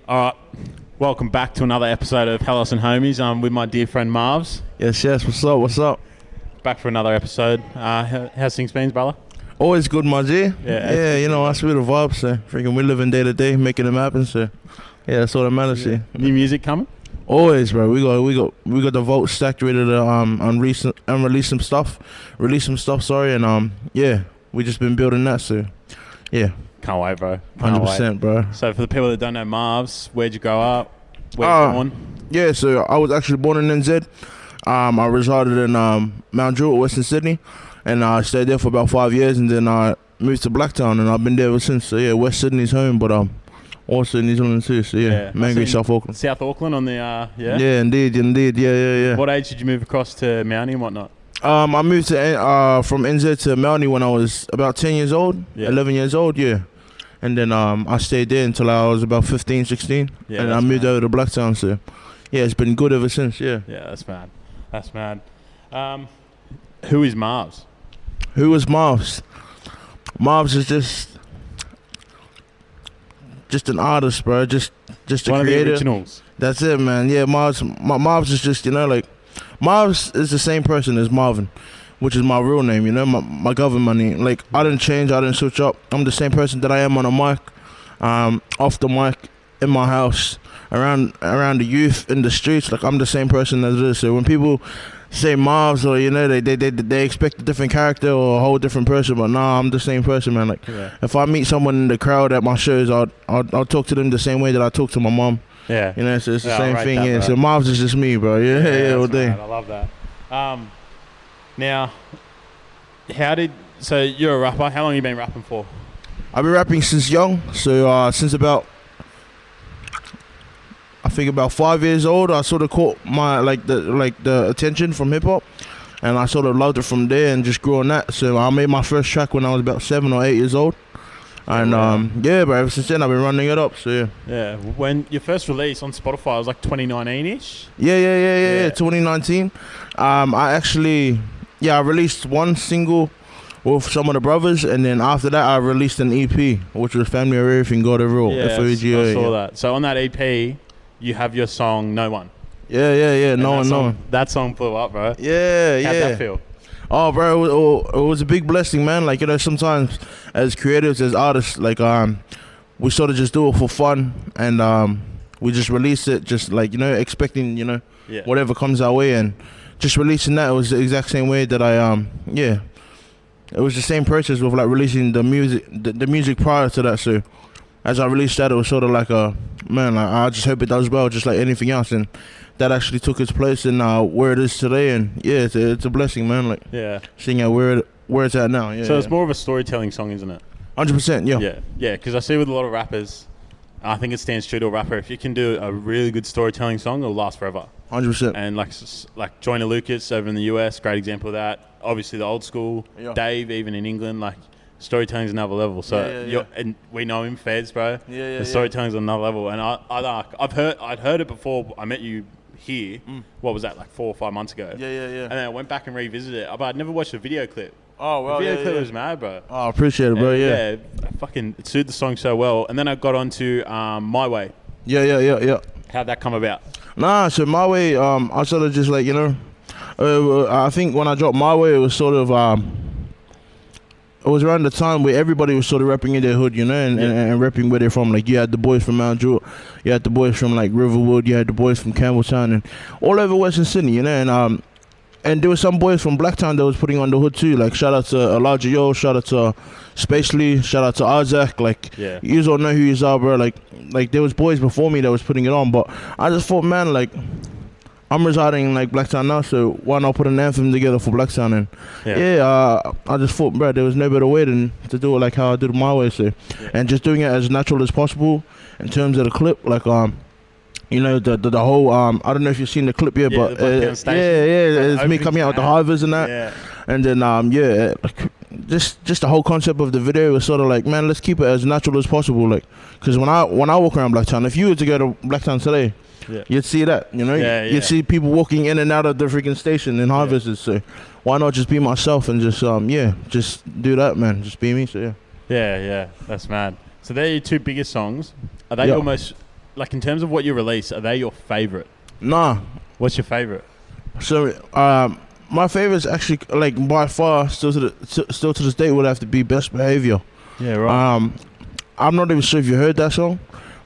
All right, welcome back to another episode of Helos and Homies. I'm with my dear friend Mrvz. Yes, what's up? Back for another episode. How's things been, brother? Always good, my G. Yeah, you know, that's with the vibes, so freaking we living day to day, making them happen, so yeah, that's all that matters, yeah. New music coming? Always, bro. We got the vault stacked, ready to release some stuff, and yeah, we just been building that, so yeah. Can't wait, bro. 100%, bro. So for the people that don't know Mrvz, where'd you grow up? Where you born? Yeah, so I was actually born in NZ. I resided in Mount Druitt, Western Sydney, and I stayed there for about 5 years, and then I moved to Blacktown, and I've been there ever since. So yeah, West Sydney's home, but also New Zealand too. So yeah, mainly South Auckland. South Auckland on the yeah. Yeah, indeed, yeah. What age did you move across to Mountie and whatnot? I moved to from NZ to Mountie when I was about 10 years old, 11 years old, yeah. And then I stayed there until I was about 15, 16, and I moved over to Blacktown. So yeah, it's been good ever since. Yeah. Yeah, that's mad. Who is Mrvz? Who is Mrvz? Mrvz is just an artist, bro. Just a One creator. of the originals. That's it, man. Yeah, Mrvz is just, like, Mrvz is the same person as Marvin, which is my real name, my government name. Like, I didn't change, I didn't switch up. I'm the same person that I am on a mic, off the mic, in my house, around the youth, in the streets. Like, I'm the same person as this. So when people say Mrvz, or they expect a different character or a whole different person, but nah, I'm the same person, man. Like, if I meet someone in the crowd at my shows, I'll talk to them the same way that I talk to my mom. Yeah. So it's the same thing. Yeah. So Mrvz is just me, bro. Yeah, all day. Right. I love that. Now, so you're a rapper. How long have you been rapping for? I've been rapping since young. So since about, I think about 5 years old, I sort of caught my the attention from hip hop, and I sort of loved it from there and just grew on that. So I made my first track when I was about 7 or 8 years old, and but ever since then I've been running it up. So yeah. Yeah. When your first release on Spotify was like 2019ish. Yeah. 2019. I released one single with some of the brothers, and then after that I released an EP, which was Family of Everything, God of Rule. Yeah, I saw that. So on that EP, you have your song No One. Yeah. No one. That song blew up, bro. Yeah. How'd that feel? Oh, bro, it was a big blessing, man. Like, sometimes as creatives, as artists, like, we sort of just do it for fun, and we just release it, just like, expecting, whatever comes our way, and just releasing that. It was the exact same way that it was the same process with like releasing the music prior to that. So as I released that, it was sort of like I just hope it does well, just like anything else, and that actually took its place in where it is today. And yeah, it's a blessing, man. Like, seeing where it's at now. Yeah. So it's more of a storytelling song, isn't it? 100%. Yeah. Yeah. Because I see with a lot of rappers, I think it stands true to a rapper. If you can do a really good storytelling song, it'll last forever. 100%. And like Joyner Lucas over in the US, great example of that. Obviously the old school. Yeah. Dave, even in England, like, storytelling's another level. So and we know him, Fez, bro. Yeah. The storytelling's another level. And I'd heard it before I met you here. What was that, like 4 or 5 months ago? Yeah. And then I went back and revisited it, but I'd never watched the video clip. Oh, well, the video clip was mad, bro. Oh, I appreciate it, bro. Yeah, fucking it suited the song so well. And then I got onto My Way. Yeah. How'd that come about? Nah, so My Way, I sort of just like, I think when I dropped My Way, it was sort of, it was around the time where everybody was sort of repping in their hood, and repping where they're from. Like, you had the boys from Mount Druitt, you had the boys from like Riverwood, you had the boys from Campbelltown, and all over Western Sydney, and there were some boys from Blacktown that was putting on the hood too. Like, shout out to Elijah Yo, shout out to Spacely, shout out to Isaac. Like, you all know who you are, bro. Like there was boys before me that was putting it on, but I just thought, man, like, I'm residing in like Blacktown now, so why not put an anthem together for Blacktown? And I just thought, bro, there was no better way than to do it like how I did it my way. So, and just doing it as natural as possible in terms of the clip, like the whole I don't know if you've seen the clip yet, but it's me coming out with the hivers and that, and then like, just the whole concept of the video was sort of like, man, let's keep it as natural as possible, like, because when I walk around Blacktown, if you were to go to Blacktown today, you'd see that, you'd see people walking in and out of the freaking station in high visits. So why not just be myself and just just do that, man, just be me. So yeah, that's mad. So they're your two biggest songs. Are they almost like in terms of what you release, are they your favorite? Nah. What's your favorite? So my favorite is actually like by far still to this day would have to be Best Behavior. Yeah, right. I'm not even sure if you heard that song,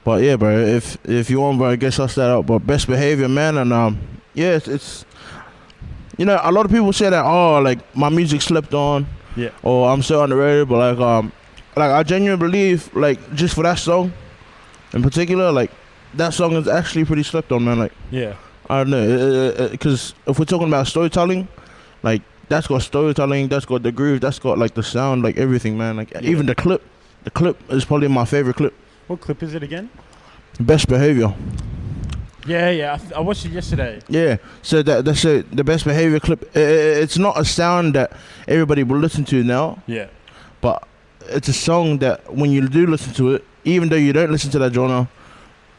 but yeah, bro. If you want, bro, I guess I'll start out. But Best Behavior, man, and yeah, it's you know, a lot of people say that, oh, like my music slept on, yeah, or I'm so underrated, but like I genuinely believe, like just for that song in particular, like that song is actually pretty slept on, man. Like, yeah, I don't know, because if we're talking about storytelling, like that's got storytelling, that's got the groove, that's got like the sound, like everything, man. Like even the clip is probably my favorite clip. What clip is it again? Best Behavior. Yeah, I watched it yesterday. Yeah, so that's the Best Behavior clip. It's not a sound that everybody will listen to now. Yeah, but it's a song that when you do listen to it, even though you don't listen to that genre,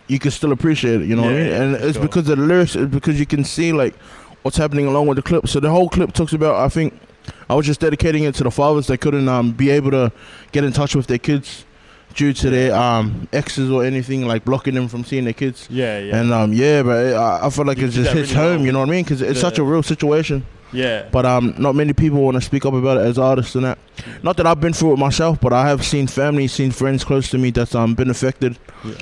you can still appreciate it. You know what I mean? And it's because of the lyrics. It's because you can see like what's happening along with the clip. So the whole clip talks about, I think, I was just dedicating it to the fathers that couldn't be able to get in touch with their kids due to their exes or anything, like blocking them from seeing their kids. Yeah. And yeah, but I feel like it just hits really home, you know what I mean? Because it's such a real situation. Yeah. But not many people want to speak up about it as artists and that. Not that I've been through it myself, but I have seen family, seen friends close to me that's been affected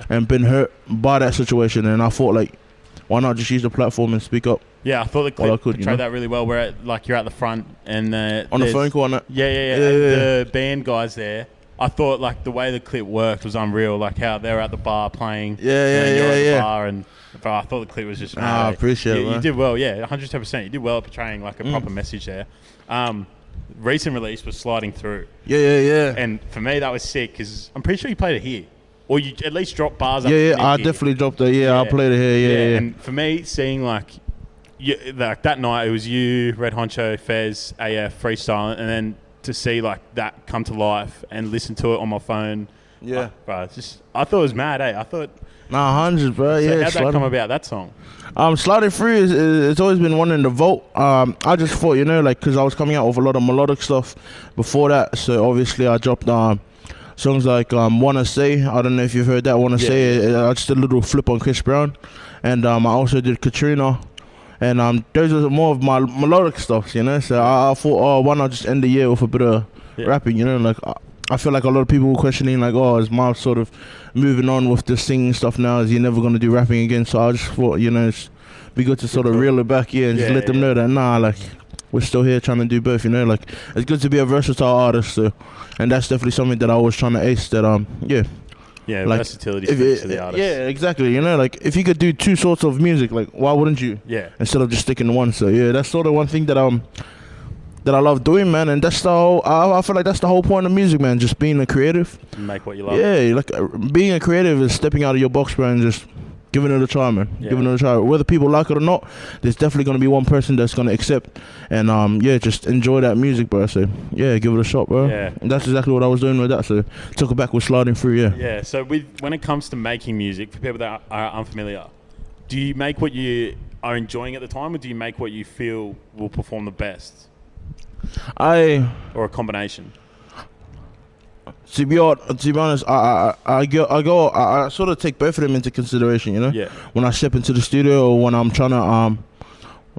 and been hurt by that situation. And I thought, like, why not just use the platform and speak up? Yeah, I thought the clip portrayed that really well. Where you're at the front and on the phone call on it. Yeah. The band guys there. I thought like the way the clip worked was unreal. Like how they were at the bar playing. You're at the bar, and bro, I thought the clip was just. I appreciate it. You did well. Yeah, 110%. You did well at portraying like a proper message there. Recent release was Sliding Through. Yeah. And for me, that was sick because I'm pretty sure you played it here, or you at least dropped bars. Yeah. I definitely dropped it. Yeah, I played it here. Yeah. And for me, seeing like that night, it was you, Red Honcho, Fez, AF, freestyling, and then to see like that come to life and listen to it on my phone. Yeah, bro. It's just I thought it was mad. I thought. Nah, 100, bro. So how'd that come about? That song. Sliding Through it's always been one in the vote. I just thought, you know, like because I was coming out with a lot of melodic stuff before that, so obviously I dropped songs like Wanna Say. I don't know if you've heard that. Wanna Say. I just did a little flip on Chris Brown, and I also did Katrina. And those are more of my melodic stuff, you know. So I thought, oh, why not just end the year with a bit of rapping, you know? Like I feel like a lot of people were questioning, like, oh, is Mrvz sort of moving on with the singing stuff now? Is he never going to do rapping again? So I just thought, you know, it's be good to sort of reel it back here and just let them know that like we're still here trying to do both, you know. Like it's good to be a versatile artist, so, and that's definitely something that I was trying to ace. That Yeah, like, versatility to the artist. Yeah, exactly. You know, like if you could do two sorts of music, like why wouldn't you? Yeah. Instead of just sticking to one. So yeah, that's sort of one thing that I love doing, man. And that's the whole. I feel like that's the whole point of music, man. Just being a creative. Make what you love. Yeah, like being a creative is stepping out of your box, bro, and just giving it a try, man. Yeah. Giving it a try. Whether people like it or not, there's definitely gonna be one person that's gonna accept and just enjoy that music, bro. So yeah, give it a shot, bro. Yeah. And that's exactly what I was doing with that. So took it back with Sliding Through, yeah. Yeah. So when it comes to making music, for people that are unfamiliar, do you make what you are enjoying at the time, or do you make what you feel will perform the best? Or a combination. To be honest, I sort of take both of them into consideration, you know. Yeah. When I step into the studio or when I'm trying to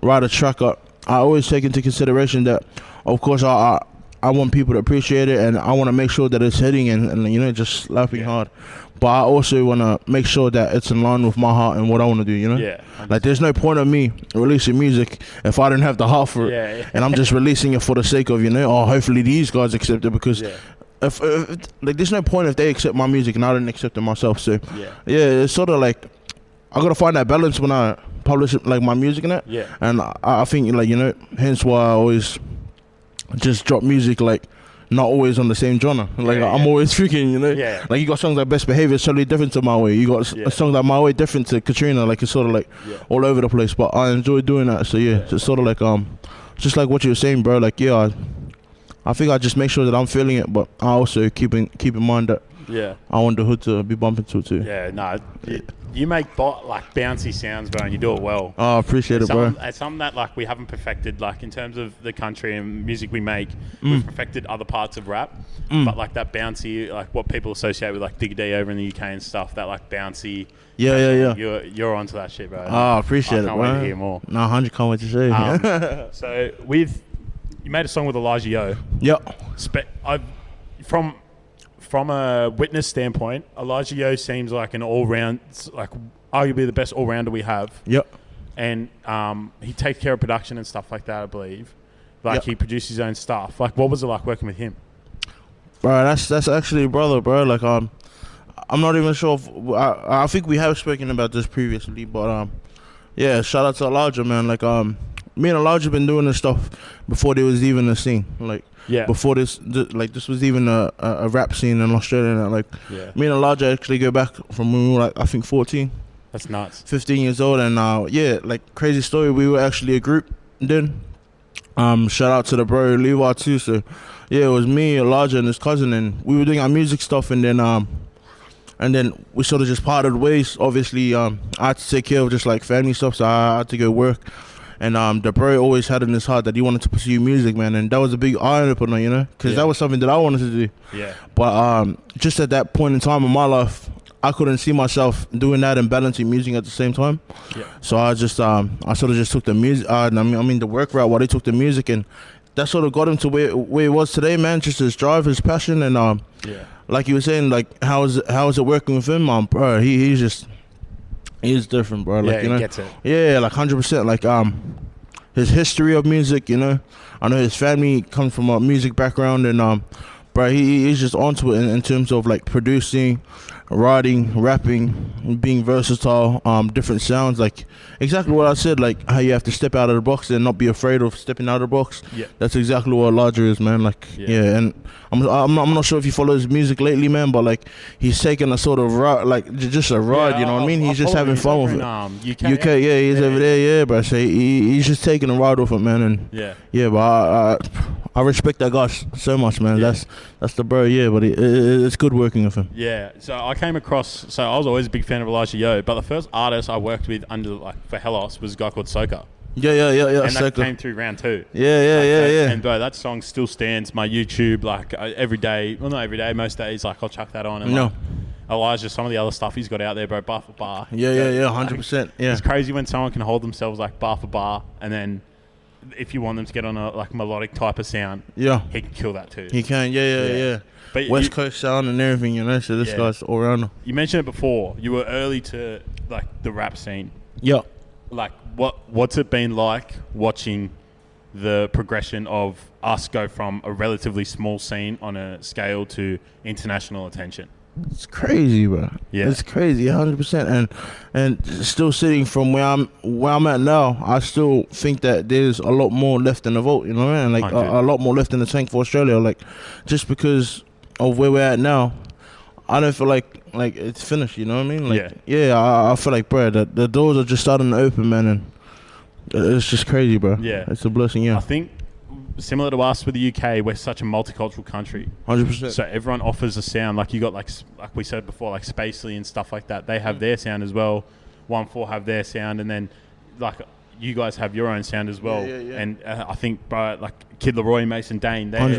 write a track up, I always take into consideration that, of course, I want people to appreciate it, and I want to make sure that it's hitting and you know, just slapping hard. But I also want to make sure that it's in line with my heart and what I want to do, you know? Yeah. Like, there's no point of me releasing music if I didn't have the heart for it. Yeah. And I'm just releasing it for the sake of, you know, hopefully these guys accept it, because if like, there's no point if they accept my music and I didn't accept it myself. So, it's sort of like, I got to find that balance when I publish, like, my music and that. Yeah. And I think, like, you know, hence why I always just drop music, like, not always on the same genre. Like I'm always freaking, you know. Yeah. Like you got songs like Best Behavior, totally different to My Way. You got songs like My Way, different to Katrina. Like it's sort of like all over the place. But I enjoy doing that. So it's sort of like just like what you were saying, bro. Like I think I just make sure that I'm feeling it, but I also keep in mind that I want the hood to be bumping to too. Yeah, no, you make like bouncy sounds, bro, and you do it well. Oh, I appreciate it, bro. It's something that like we haven't perfected, like in terms of the country and music we make. We've perfected other parts of rap, but like that bouncy, like what people associate with like Digga D over in the UK and stuff, that like bouncy. Yeah. You're onto that shit, bro. Oh, I appreciate it, bro. I can't wait to hear more. No, 100 can't wait to see. So you made a song with Elijah Yo. Yep. From a witness standpoint, Elijah Yo seems like an all-round, like arguably the best all-rounder we have. Yep. And he takes care of production and stuff like that, I believe. Like he produces his own stuff. Like, what was it like working with him? Bro, that's actually a brother, bro. Like, I'm not even sure if I think we have spoken about this previously, but yeah, shout out to Elijah, man. Like, me and Elijah been doing this stuff before there was even a scene. Like, before this was even a rap scene in Australia. And like, me and Elijah actually go back from when we were like, I think 14. That's nuts. 15 years old, and like crazy story. We were actually a group then. Shout out to the bro Levi too. So yeah, it was me, Elijah, and his cousin, and we were doing our music stuff, and then we sort of just parted ways. Obviously, I had to take care of just like family stuff, so I had to go work. And the bro always had in his heart that he wanted to pursue music, man, and that was a big eye opener, you know, because that was something that I wanted to do. Yeah. But just at that point in time in my life, I couldn't see myself doing that and balancing music at the same time. Yeah. So I just I sort of just took the music. I mean the work route while they took the music, and that sort of got him to where he was today, man. Just his drive, his passion, and like you were saying, like how is it working with him, bro? He's different, bro. Like, he gets it. Yeah, like 100%. Like his history of music, you know. I know his family comes from a music background, and bro, he's just onto it in terms of like producing, writing, rapping, being versatile, different sounds, like exactly what I said, like how you have to step out of the box and not be afraid of stepping out of the box. Yeah, that's exactly what Elijah is, man. Like, and I'm not sure if you follow his music lately, man, but like he's taking a sort of ride, like just a ride, you know what I mean? He's just having fun with it. UK, he's over there, bro. So he's just taking a ride with it, man, and but I respect that guy so much, man. That's the bro, but it's good working with him. Yeah, so I came across, so I was always a big fan of Elijah Yo, but the first artist I worked with for Helos was a guy called Soka. Yeah. And that came through round 2. Yeah. And bro, that song still stands. My YouTube, like every day, well not every day, most days, like I'll chuck that on. And like, Elijah, some of the other stuff he's got out there, bro, bar for bar. Yeah, 100%. Yeah. It's crazy when someone can hold themselves like bar for bar, and then if you want them to get on a like melodic type of sound, he can kill that too. He can, yeah. But West Coast sound and everything, you know. So this guy's all around. You mentioned it before. You were early to like the rap scene. Yeah. Like what's it been like watching the progression of us go from a relatively small scene on a scale to international attention? It's crazy, bro. Yeah, it's crazy, 100%. And still sitting from where I'm at now, I still think that there's a lot more left in the vote. You know what I mean? Like a lot more left in the tank for Australia. Like just because of where we're at now, I don't feel like it's finished. You know what I mean? Like, I feel like, bro, the doors are just starting to open, man, and it's just crazy, bro. Yeah, it's a blessing. Yeah, I think. Similar to us with the UK, we're such a multicultural country. 100%. So everyone offers a sound. Like you got like we said before, like Spacely and stuff like that. They have their sound as well. 1-4 have their sound, and then like you guys have your own sound as well. Yeah. And I think, bro, like Kid Leroy, Mason Dane, they're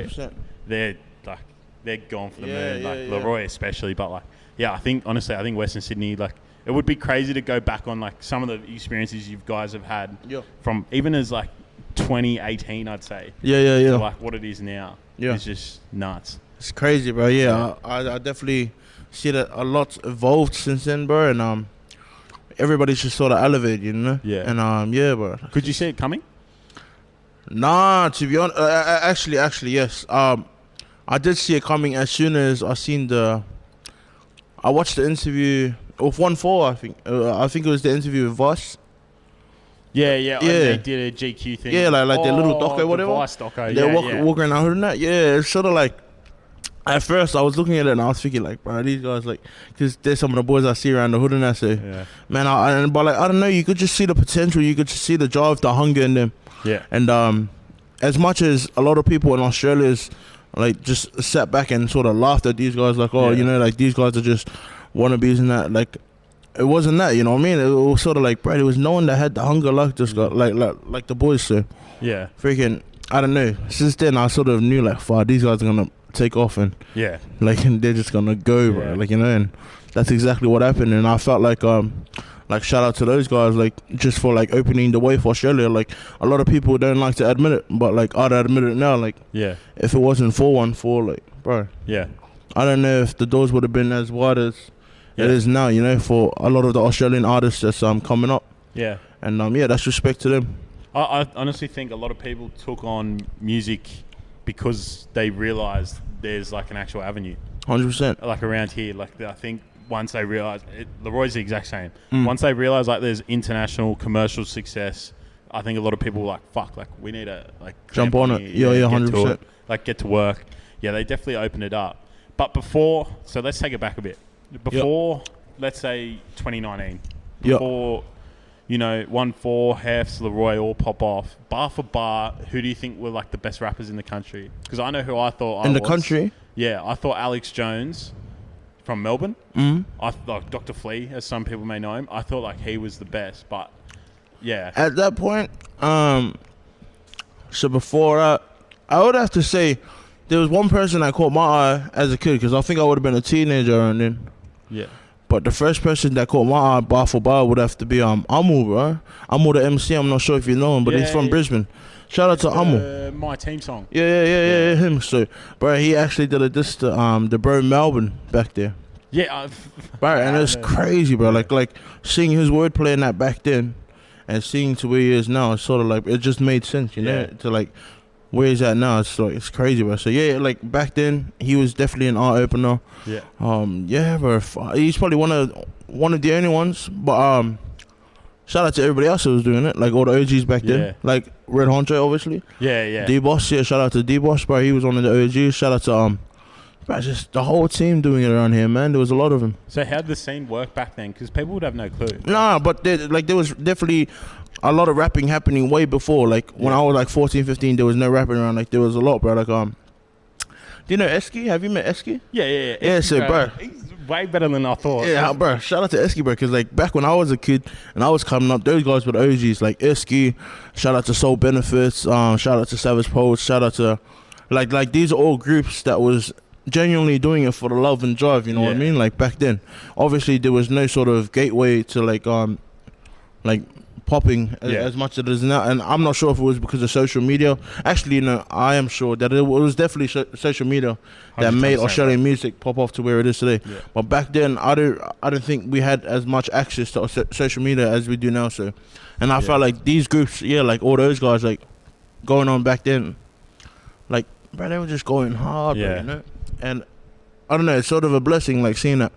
gone for the moon. Like Leroy especially, but like I think honestly, Western Sydney, like it would be crazy to go back on like some of the experiences you guys have had from even as like 2018, I'd say. Yeah. So like what it is now is just nuts. It's crazy, bro. Yeah, I definitely see that a lot's evolved since then, bro. And everybody's just sort of elevated, you know. Yeah. And bro. Could you see it coming? Nah, to be honest, actually, yes. I did see it coming as soon as I watched the interview of 1-4. I think it was the interview with Voss. Yeah. They did a GQ thing. Yeah, like their little doco, whatever. The Vice doco. They're walking around holding that. Yeah, it's sort of like. At first, I was looking at it and I was thinking, like, bro, these guys, like, because there's some of the boys I see around the hood and I say, man, but like, I don't know, you could just see the potential, you could just see the drive, the hunger in them. Yeah. And as much as a lot of people in Australia's like just sat back and sort of laughed at these guys, like, oh, you know, like these guys are just wannabes and that. Like, it wasn't that, you know what I mean? It was sort of like, bro, there was no one that had the hunger like this guy, like the boys. So yeah, freaking, I don't know. Since then, I sort of knew like, fuck, these guys are gonna take off and like, and they're just gonna go, bro. Like, you know, and that's exactly what happened. And I felt like shout out to those guys, like, just for like opening the way for Australia. Like, a lot of people don't like to admit it, but like, I'd admit it now. Like, if it wasn't 414, like, bro, I don't know if the doors would have been as wide as it is now, you know, for a lot of the Australian artists that's coming up. Yeah. And that's respect to them. I honestly think a lot of people took on music because they realised there's like an actual avenue. 100%. Like around here, like I think once they realise, Leroy's the exact same. Once they realise like there's international commercial success, I think a lot of people were like, fuck, like we need to like jump on it. Yeah, 100%. Like get to work. Yeah, they definitely opened it up. But before, so let's take it back a bit. Before, let's say 2019, before, you know, 1-4, Hefs, Leroy all pop off, bar for bar, who do you think were like the best rappers in the country? Because I know who I thought in the country? Yeah, I thought Alex Jones from Melbourne. I thought Dr. Flea, as some people may know him, I thought like he was the best, but yeah. At that point, so before I would have to say there was one person that caught my eye as a kid, because I think I would have been a teenager and then. Yeah. But the first person that caught my eye bar for bar would have to be Amu, bro. Amu the MC, I'm not sure if you know him, but he's from Brisbane. Shout out to Amu. My team song. Yeah, him. So, bro, he actually did a diss to the bro Melbourne back there. Yeah. Bro, and it's crazy, bro. Like seeing his wordplay in that back then and seeing to where he is now, it's sort of like, it just made sense, you know, to like, where he's at now, it's like, it's crazy, bro. So yeah, like back then he was definitely an art opener. Yeah, bro. He's probably one of the only ones. But shout out to everybody else who was doing it, like all the OGs back then, like Red Honcho, obviously. D-Boss, shout out to D-Boss, bro. He was one of the OGs. Shout out to bro, just the whole team doing it around here, man. There was a lot of them. So how did the scene work back then? Because people would have no clue. Nah, but there was definitely a lot of rapping happening way before. Like when I was like 14, 15, there was no rapping around. Like there was a lot, bro. Like do you know Eski? Have you met Eski? Yeah. Yeah, so bro, he's way better than I thought. Yeah, bro. Shout out to Eski, bro. Because like back when I was a kid and I was coming up, those guys were the OGs. Like Eski. Shout out to Soul Benefits. Shout out to Savage Poets. Shout out to like these are all groups that was genuinely doing it for the love and drive. You know what I mean? Like back then, obviously there was no sort of gateway to like popping as much as it is now, and I'm not sure if it was because of social media. Actually, no, I am sure that it was definitely social media that made Australian music pop off to where it is today. But back then, I don't think we had as much access to social media as we do now. So, and I felt like these groups, like all those guys, like going on back then, like bro, they were just going hard, bro, you know. And I don't know, it's sort of a blessing, like seeing that.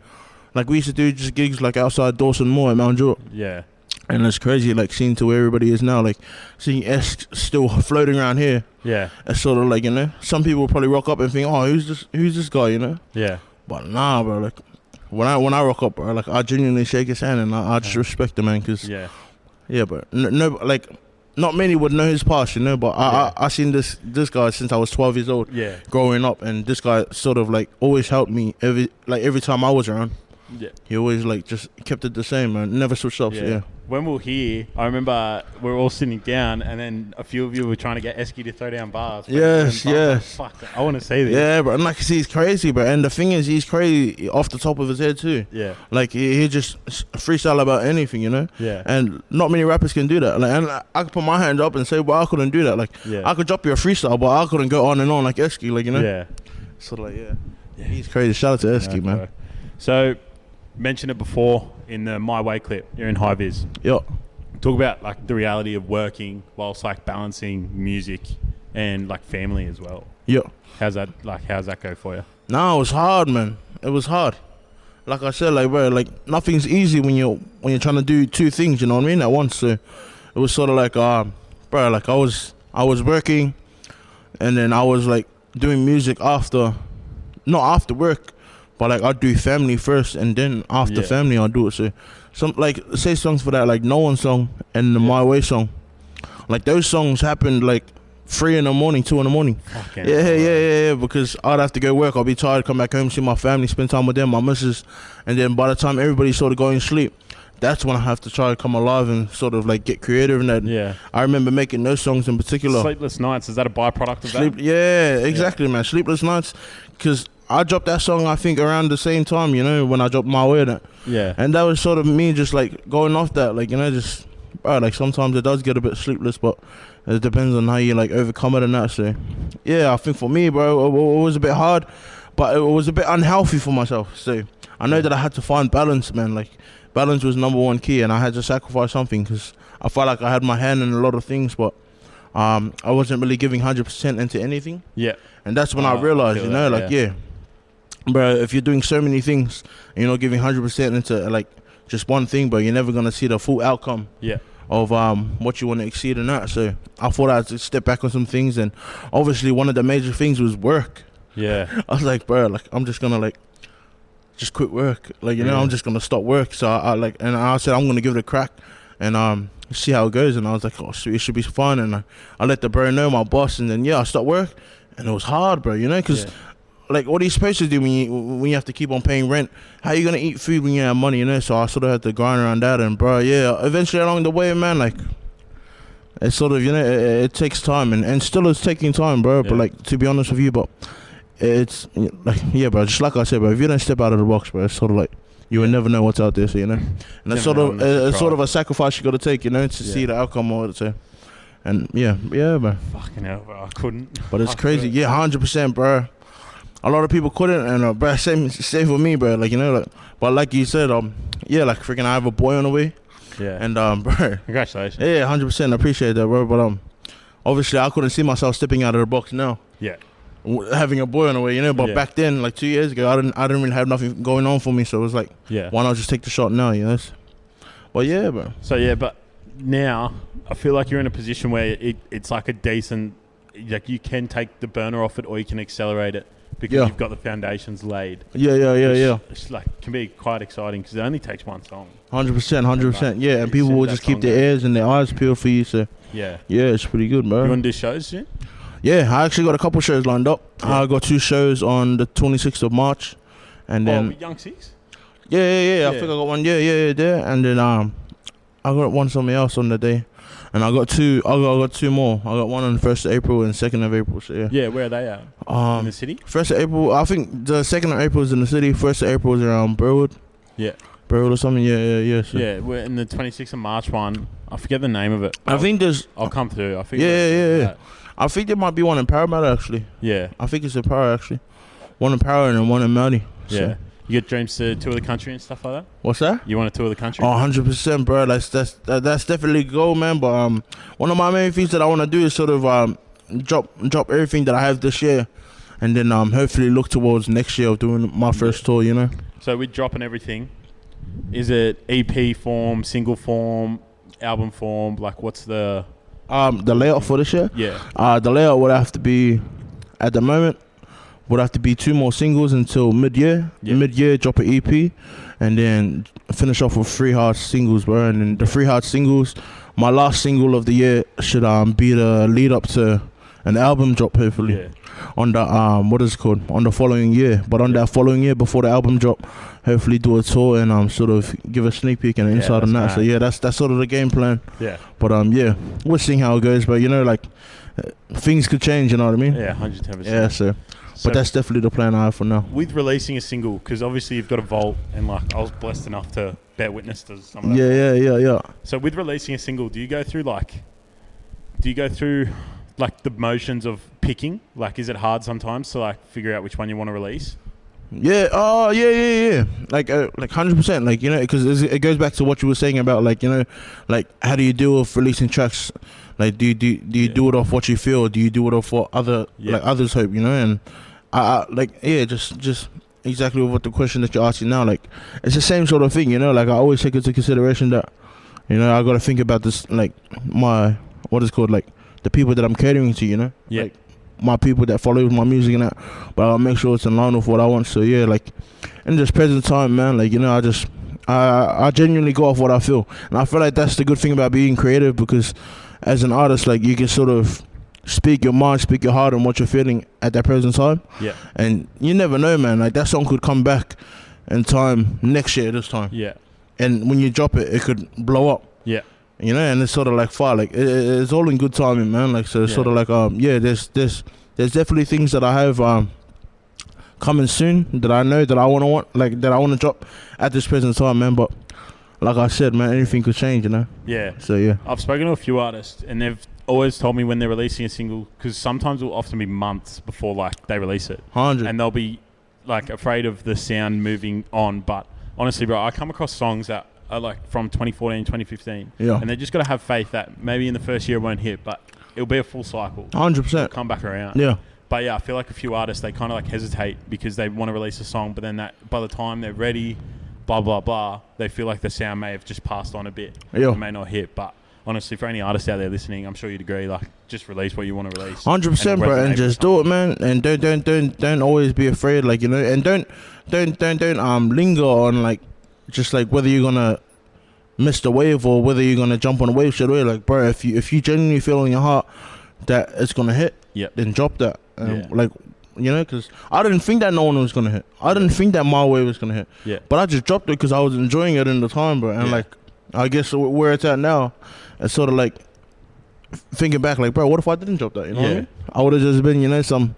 Like we used to do just gigs like outside Dawson Moor at Mount Druitt. Yeah. And it's crazy, like, seeing to where everybody is now, like, seeing S still floating around here. Yeah. It's sort of like, you know, some people will probably rock up and think, oh, who's this guy, you know? Yeah. But nah, bro, like, when I rock up, bro, like, I genuinely shake his hand and I just respect the man, because, but no, like, not many would know his past, you know, but I seen this guy since I was 12 years old, growing up, and this guy sort of, like, always helped me every time I was around. Yeah. He always, like, just kept it the same, man. Never switched up, so When we were here, I remember we were all sitting down, and then a few of you were trying to get Eski to throw down bars. Yes. Fuck, I want to see this. Yeah, bro. And like, he's crazy, bro. And the thing is, he's crazy off the top of his head too. Yeah. Like he just freestyle about anything, you know. Yeah. And not many rappers can do that. Like, and I could put my hand up and say, well, I couldn't do that. Like, I could drop you a freestyle, but I couldn't go on and on like Eski, like, you know. Yeah. So like, he's crazy. Shout out to Eski, man. So, mentioned it before in the My Way clip. You're in high vis. Yep. Talk about like the reality of working whilst like balancing music and like family as well. Yep. How's that go for you? No, it was hard, man. It was hard. Like I said, like, bro, like nothing's easy when you're trying to do two things, you know what I mean, at once. So it was sort of like bro, like I was working and then I was like doing music not after work. But like I'd do family first, and then after family I'll do it. So some like say songs for that, like No One song and the My Way song. Like those songs happened like 3 in the morning, 2 in the morning. Yeah, because I'd have to go work. I'll be tired, come back home, see my family, spend time with them, my missus, and then by the time everybody's sort of going to sleep, that's when I have to try to come alive and sort of like get creative. And that, yeah. I remember making those songs in particular. Sleepless Nights, is that a byproduct of that? Yeah, exactly, man. Sleepless Nights, because I dropped that song, I think, around the same time, you know, when I dropped My Way. Yeah. And that was sort of me just like going off that, like, you know, just, bro, like sometimes it does get a bit sleepless, but it depends on how you like overcome it and that. So, yeah, I think for me, bro, it was a bit hard, but it was a bit unhealthy for myself. So I know that I had to find balance, man. Like, balance was number one key, and I had to sacrifice something because I felt like I had my hand in a lot of things, but I wasn't really giving 100% into anything. Yeah. And that's when I realized, you know, like, yeah, bro, if you're doing so many things and you're not giving 100% into like just one thing, but you're never gonna see the full outcome. Yeah. Of what you want to exceed in that. So I thought I had to step back on some things, and obviously one of the major things was work. Yeah. I was like, bro, like I'm just gonna like just quit work, like, you know, I'm just gonna stop work. So I like, and I said I'm gonna give it a crack and see how it goes. And I was like, oh, it should be fun. And I let the bro know, my boss, and then I stopped work, and it was hard, bro, you know, because like, what are you supposed to do when you have to keep on paying rent? How are you gonna eat food when you have money, you know? So I sort of had to grind around that, and bro, eventually along the way, man, like, it's sort of, you know, it takes time, and still it's taking time, bro. But like, to be honest with you, but it's like, bro, just like I said, bro, if you don't step out of the box, bro, it's sort of like you will never know what's out there, so, you know. And it's sort of a sacrifice you got to take, you know, to see the outcome or so. And yeah, bro. Fucking hell, bro, I couldn't. But it's crazy, 100%, bro. A lot of people couldn't, and bro, same for me, bro. Like, you know, like, but like you said, like freaking, I have a boy on the way. Yeah. And bro, congratulations. Yeah, 100%. I appreciate that, bro. But obviously, I couldn't see myself stepping out of the box now. Yeah. Having a boy on the way, you know. But back then, like 2 years ago, I didn't really have nothing going on for me, so it was like, why not just take the shot now, you know? But yeah, bro. So but now I feel like you're in a position where it's like a decent, like you can take the burner off it or you can accelerate it. Because you've got the foundations laid. Yeah. It's like, can be quite exciting because it only takes one song. 100%. Yeah, and people will just keep their ears and their eyes peeled for you. So yeah, it's pretty good, bro. You want to do shows soon? Yeah, I actually got a couple shows lined up. I got 2 shows on the 26th of March, and then Young Six. Yeah. I think I got one. Yeah, there, and then I got one somewhere else on the day. And I got 2. I got 2 more. I got one on the 1st of April and 2nd of April. So yeah, where are they at? In the city? 1st of April. I think the 2nd of April is in the city. 1st of April is around Burwood. Yeah. Burwood or something. Yeah. So. Yeah, we're in the 26th of March one. I forget the name of it. I think there's. I'll come through. I think. Yeah. I think there might be one in Parramatta actually. Yeah. I think it's in Parra actually. One in Parra and one in Melbourne. Yeah. So. You get dreams to tour the country and stuff like that? What's that? You want to tour the country? Oh, 100%, bro. That's definitely a goal, man. But one of my main things that I want to do is sort of drop everything that I have this year, and then hopefully look towards next year of doing my first tour, you know. So with dropping everything, is it EP form, single form, album form? Like, what's the layout for this year? Yeah. The layout would have to be, at the moment, would have to be 2 more singles until mid-year. Mid-year, drop an EP, and then finish off with 3 hard singles, bro. And then the 3 hard singles, my last single of the year should be the lead up to an album drop, hopefully. On the on the following year. But on that following year, before the album drop, hopefully do a tour and sort of give a sneak peek and an insight on that. Mad. So that's sort of the game plan. Yeah. But we'll see how it goes. But you know, like things could change. You know what I mean? Yeah, 110%. Yeah. So. But that's definitely the plan I have for now. With releasing a single, because obviously you've got a vault, and like I was blessed enough to bear witness to some of that. Yeah. So with releasing a single, do you go through the motions of picking? Like, is it hard sometimes to like figure out which one you want to release? Yeah. Like 100%. Like, you know, because it goes back to what you were saying about, like, you know, like how do you deal with releasing tracks? Like, do you do it off what you feel? Do you do it off what others hope? You know, and just exactly what the question that you're asking now. Like, it's the same sort of thing, you know. Like, I always take into consideration that, you know, I got to think about this, like like the people that I'm catering to, you know. Yeah. Like, my people that follow my music and that, but I'll make sure it's in line with what I want. So yeah, like in this present time, man, like, you know, I genuinely go off what I feel, and I feel like that's the good thing about being creative, because as an artist, like, you can sort of speak your mind, speak your heart, and what you're feeling at that present time. Yeah. And you never know, man. Like that song could come back in time next year, this time. Yeah. And when you drop it, it could blow up. Yeah. You know, and it's sort of like far, like it's all in good timing, man. Like so, it's sort of like there's definitely things that I have coming soon that I know that I want to drop at this present time, man. But like I said, man, anything could change, you know. Yeah. So yeah, I've spoken to a few artists, and they've always told me when they're releasing a single, because sometimes it will often be months before like they release it, 100, and they'll be like afraid of the sound moving on. But honestly, bro, I come across songs that are like from 2014, 2015, and they just got to have faith that maybe in the first year it won't hit, but it'll be a full cycle. 100%. Come back around. Yeah. But yeah, I feel like a few artists, they kind of like hesitate because they want to release a song, but then that by the time they're ready, blah blah blah, they feel like the sound may have just passed on a bit. Yeah. It may not hit. But honestly, for any artist out there listening, I'm sure you'd agree. Like, just release what you want to release. 100%, bro, and just do it, man. And don't always be afraid, like, you know. And don't linger on like just like whether you're gonna miss the wave or whether you're gonna jump on the wave straight away. Like, bro, if you genuinely feel in your heart that it's gonna hit, then drop that. Like, you know, because I didn't think that no one was gonna hit. I didn't think that my wave was gonna hit. Yeah. But I just dropped it because I was enjoying it in the time, bro. And like, I guess where it's at now, it's sort of like thinking back, like, bro, what if I didn't drop that? You know what I mean? I would have just been, you know, some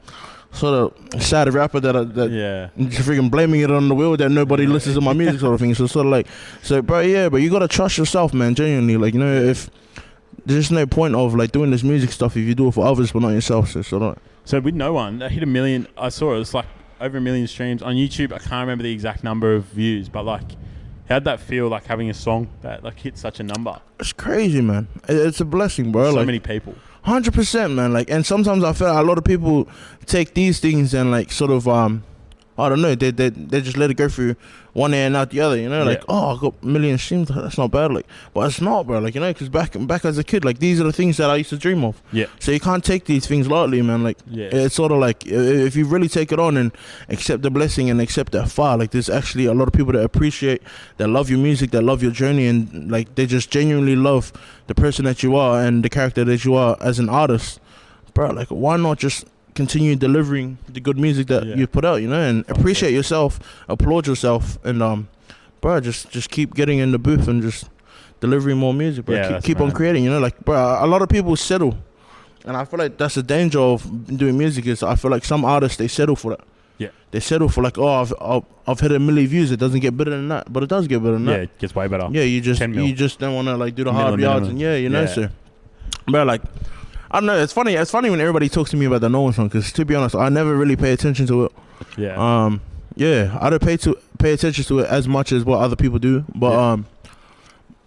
sort of sad rapper that just freaking blaming it on the wheel that nobody listens to my music, sort of thing. So sort of like, bro, but you gotta trust yourself, man. Genuinely, like, you know, if there's no point of like doing this music stuff if you do it for others but not yourself. So with No One, that hit 1 million. I saw it was like over 1 million streams on YouTube. I can't remember the exact number of views, but like, how'd that feel, like having a song that like hit such a number? It's crazy, man. It's a blessing, bro. So like, many people. 100%, man. Like, and sometimes I feel like a lot of people take these things and like sort of I don't know, they just let it go through one ear and out the other, you know, like, oh, I got 1 million streams, that's not bad, like, but it's not, bro, like, you know, because back as a kid, like, these are the things that I used to dream of. Yeah. So you can't take these things lightly, man. Like, it's sort of like, if you really take it on and accept the blessing and accept that far, like, there's actually a lot of people that appreciate, that love your music, that love your journey, and like, they just genuinely love the person that you are and the character that you are as an artist, bro. Like, why not just continue delivering the good music that you put out, you know, and appreciate yourself, applaud yourself, and bro, just keep getting in the booth and just delivering more music, bro. Keep on creating, you know, like, bro, a lot of people settle, and I feel like that's the danger of doing music. Is I feel like some artists, they settle for that. Yeah, they settle for like, oh, I've hit 1 million views. It doesn't get better than that, but it does get better than that. Yeah, it gets way better. Yeah, you just don't want to like do the hard yards, and you know, so, bro, like, I don't know. It's funny when everybody talks to me about the No One song, because to be honest, I never really pay attention to it. Yeah. I don't pay attention to it as much as what other people do, but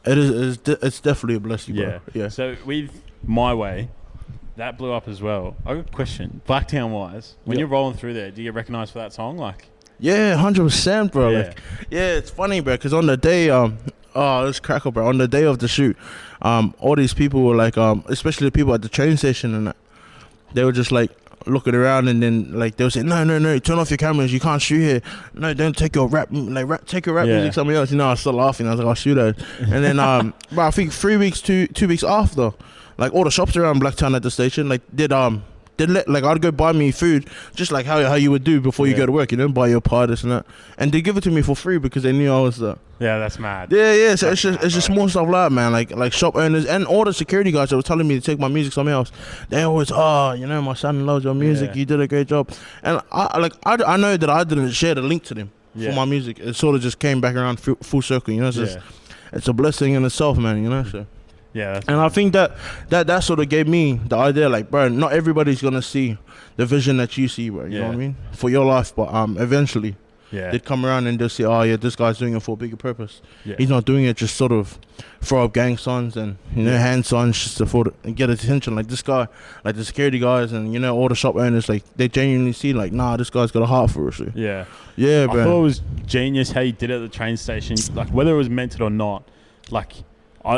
it's definitely a blessing, bro. Yeah. So with My Way, that blew up as well. I got a question. Blacktown wise, when you're rolling through there, do you get recognized for that song? Like, 100%, bro. Like, it's funny, bro, because on the day, it's crackle, bro. On the day of the shoot, all these people were like, especially the people at the train station, and they were just like looking around, and then like they would say, no, turn off your cameras, you can't shoot here. No, don't take your rap music somewhere else. You know, I was still laughing. I was like, I'll shoot that. And then, but I think 2 weeks after, like all the shops around Blacktown at the station, like did let, like, I'd go buy me food, just like how you would do before you go to work, you know, buy your pie, this and that, and they give it to me for free because they knew I was there. Yeah, that's mad. Yeah. So it's just small stuff like that, man. Like shop owners and all the security guys that were telling me to take my music somewhere else. They always, you know, my son loves your music. You did a great job. And I know that I didn't share the link to them for my music. It sort of just came back around full circle, you know. It's a blessing in itself, man. You know, so. Yeah, and I think that sort of gave me the idea, like, bro, not everybody's gonna see the vision that you see, bro. You know what I mean? For your life, but eventually, they'd come around and they'll say, oh yeah, this guy's doing it for a bigger purpose. He's not doing it just sort of throw up gang signs and, you know, hand signs just to get attention. Like this guy, like the security guys and, you know, all the shop owners, like they genuinely see, like, nah, this guy's got a heart for us. So. Yeah, bro. I thought it was genius how you did it at the train station, like whether it was meant or not, like.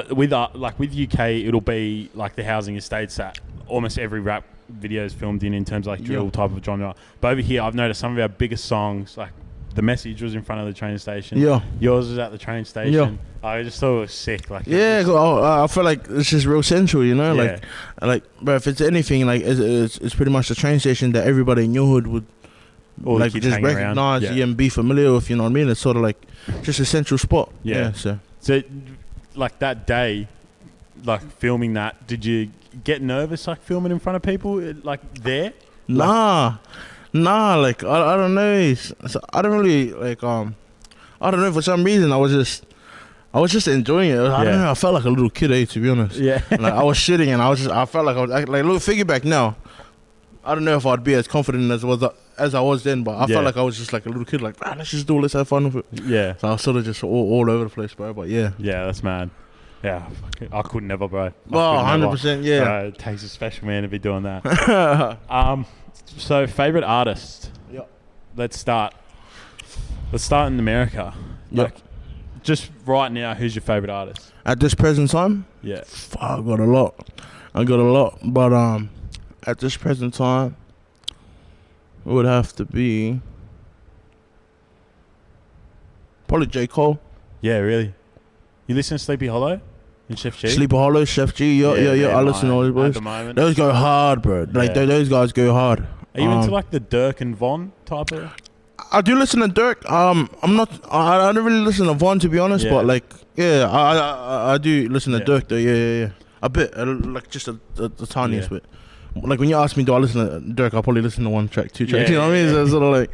With UK, it'll be like the housing estates that almost every rap video is filmed in terms of like drill type of genre. But over here, I've noticed some of our biggest songs, like the message was in front of the train station. Yeah. Yours was at the train station. Yeah. I just thought it was sick. Like, Yeah, I feel like it's just real central, you know. Yeah. But if it's anything, like it's pretty much the train station that everybody in your hood would all the like kids just hanging recognize around. and be familiar with. You know what I mean? It's sort of like just a central spot. Yeah. So, like that day, like filming that, did you get nervous like filming in front of people like there? Nah, like I don't know. I don't really like I don't know, for some reason I was just enjoying it. I don't know, I felt like a little kid, to be honest. Yeah. Like I was shitting and I felt like I was like look, figure back now. I don't know if I'd be as confident as I was then, but I felt like I was just like a little kid, like, let's just do it, let's have fun with it. Yeah. So I was sort of just all over the place, bro. But yeah. Yeah, that's mad. Yeah, I could never, bro. Well, 100%, yeah. It takes a special man to be doing that. So favorite artist. Yep. Let's start in America. Yep. Like, just right now, who's your favorite artist? At this present time? Yeah. I got a lot. But at this present time, it would have to be probably J. Cole. Yeah, really. You listen to Sleepy Hollow and Chef G? Sleepy Hollow, Chef G, yeah. I listen to all those boys. At the moment. Those go hard, bro. Like those guys go hard. Are you into like the Dirk and Von type of? I do listen to Dirk. I'm not. I don't really listen to Von, to be honest. Yeah. But like, yeah, I do listen to Dirk though. Yeah. A bit, like just the tiniest bit. Like when you ask me, do I listen to Dirk? I'll probably listen to 1 track, 2 tracks. You know what I mean? So it's sort of like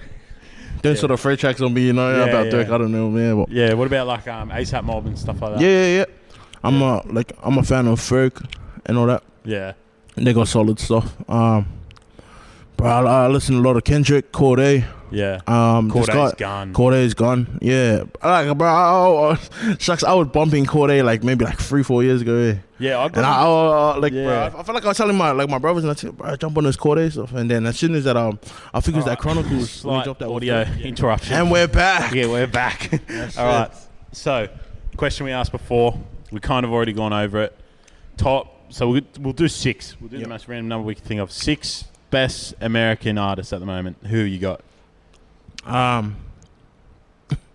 don't sort of 3 tracks on me. You know about Dirk. I don't know. Yeah, but yeah. What about like ASAP Mob and stuff like that? Yeah. I'm a fan of Ferg and all that. Yeah. And they got solid stuff. But I listen to a lot of Kendrick, Corday. Yeah. Corday's gone. Yeah. Like, bro, shucks, I was bumping Corday like maybe like 3-4 years ago. Yeah. I bro, I felt like I was telling my brothers, and I said, bro, jump on this Corday stuff. And then as soon as that, I think it was that Chronicles. Slight that audio interruption. And we're back. Yeah, we're back. All right. So, question we asked before, we kind of already gone over it. So we'll do 6. We'll do the most random number we can think of. 6 best American artists at the moment. Who you got?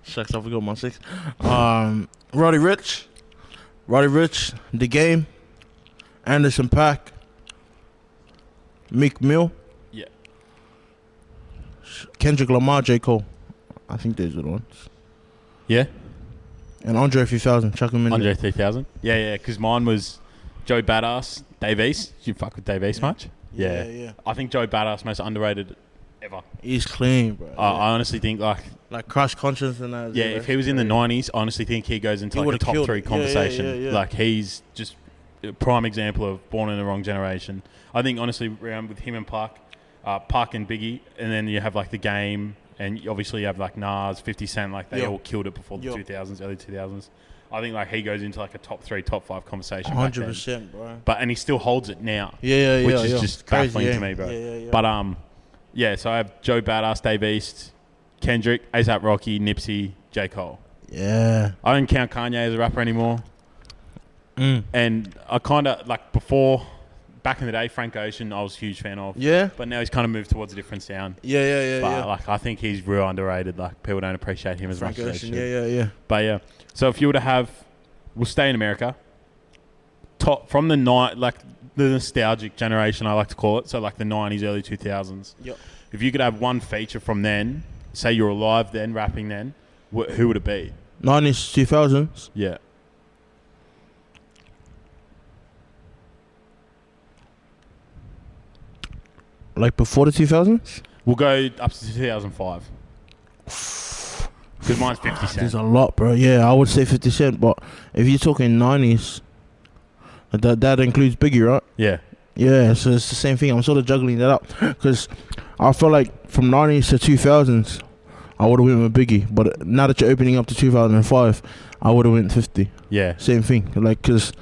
Shucks, I forgot my 6. Roddy Ricch, The Game, Anderson .Paak, Meek Mill, Kendrick Lamar, J. Cole. I think those are the ones. Yeah. And Andre 3000, chuck him in. Andre 3000. Yeah. Because mine was Joe Badass, Dave East. You fuck with Dave East much? Yeah. I think Joe Badass most underrated ever. He's clean, bro. I honestly think like Crush Conscience and that. Yeah, if he was in the 90s, I honestly think he goes into like a top 3 conversation. Yeah. Like he's just a prime example of born in the wrong generation. I think honestly around with him and Park and Biggie, and then you have like The Game, and obviously you have like Nas, 50 Cent, like they all killed it before the 2000s, early 2000s. I think like he goes into like a top 3, top 5 conversation. 100%, bro. And he still holds it now. Which is just baffling to me, bro. Yeah. But so I have Joe Badass, Dave East, Kendrick, A$AP Rocky, Nipsey, J. Cole. Yeah. I don't count Kanye as a rapper anymore. And I kind of like before, back in the day, Frank Ocean, I was a huge fan of. Yeah. But now he's kind of moved towards a different sound. Yeah. But like I think he's real underrated. Like people don't appreciate him as much as they should. Yeah. But yeah, so if you were to have, we'll stay in America. Top from the night, like the nostalgic generation, I like to call it. So like the 90s, early 2000s. Yep. If you could have one feature from then, say you're alive then, rapping then, who would it be? 90s, 2000s. Yeah. Like before the 2000s? We'll go up to 2005. Because mine's 50 Cent. There's a lot, bro. Yeah, I would say 50 Cent, but if you're talking 90s, that includes Biggie, right? Yeah. Yeah, so it's the same thing. I'm sort of juggling that up because I feel like from 90s to 2000s, I would have went with Biggie. But now that you're opening up to 2005, I would have went 50. Yeah. Same thing. Like, because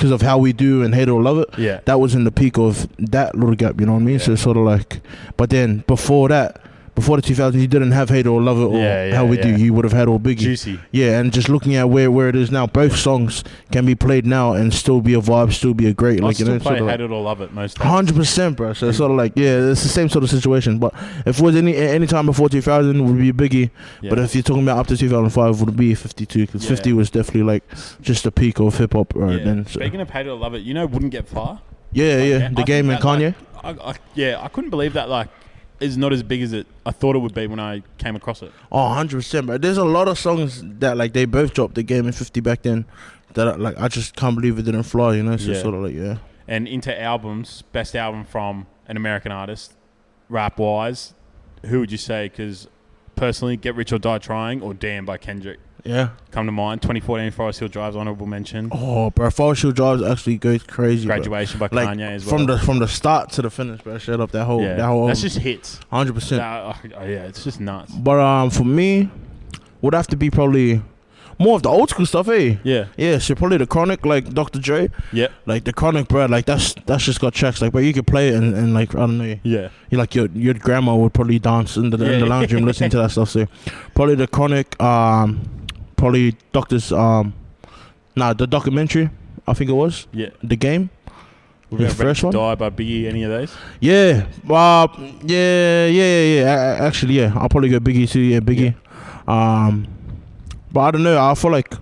of how we do and hate or love it. Yeah. That was in the peak of that little gap, you know what I mean? Yeah. So it's sort of like, but then before that, before the 2000s, you didn't have Hate or Love It or How We Do. You would have had all Biggie. Juicy. Yeah, and just looking at where it is now, both songs can be played now and still be a vibe, still be a great. I still play sort of Hate It or Love It most days. 100%, bro. So it's sort of like, it's the same sort of situation. But if it was any time before 2000, it would be Biggie. Yeah. But if you're talking about up to 2005, it would be 52, because 50 was definitely like just the peak of hip hop right then. So. Speaking of Hate It or Love It, Wouldn't Get Far? Yeah. The Game and Kanye. I couldn't believe that is not as big as I thought it would be when I came across it. Oh, 100%, bro. There's a lot of songs that they both dropped The Game and 50 back then that I just can't believe it didn't fly, So sort of And into albums, best album from an American artist, rap wise, who would you say? Because personally, Get Rich or Die Trying or Damn by Kendrick. Yeah. Come to mind. 2014 Forest Hill Drive's honorable mention. Oh, bro, Forest Hill Drive actually goes crazy. Graduation by Kanye as well. From the start to the finish, bro. Straight up that whole. That's just hits. 100%. It's just nuts. But for me, would have to be probably more of the old school stuff, eh? Yeah. Yeah. So probably the Chronic, like Dr. Dre. Yeah. Like the Chronic, bro. Like that's just got tracks. Like, but you could play it and like I don't know. Yeah. You like your grandma would probably dance in the lounge room listening to that stuff. So probably the Chronic. Probably the documentary, I think it was. Yeah. The Game. His first one. Die by Biggie, any of those? Yeah. Actually, yeah. I'll probably go Biggie too. Yeah, Biggie. Yeah. But I don't know. I feel like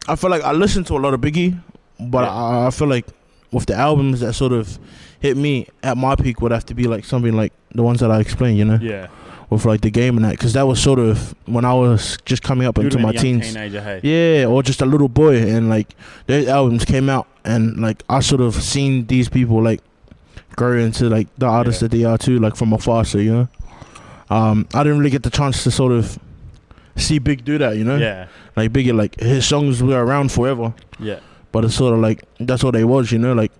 I listen to a lot of Biggie, but I feel like with the albums that sort of hit me at my peak would have to be like something like the ones that I explained, Yeah. With like The Game and that, because that was sort of when I was just coming up into my teens. Teenager, hey. Yeah, or just a little boy, and like their albums came out, and like I sort of seen these people like grow into like the artists that they are too, like from afar. So I didn't really get the chance to sort of see Big do that, Yeah. Like Biggie, like his songs were around forever. Yeah. But it's sort of like that's what they was, like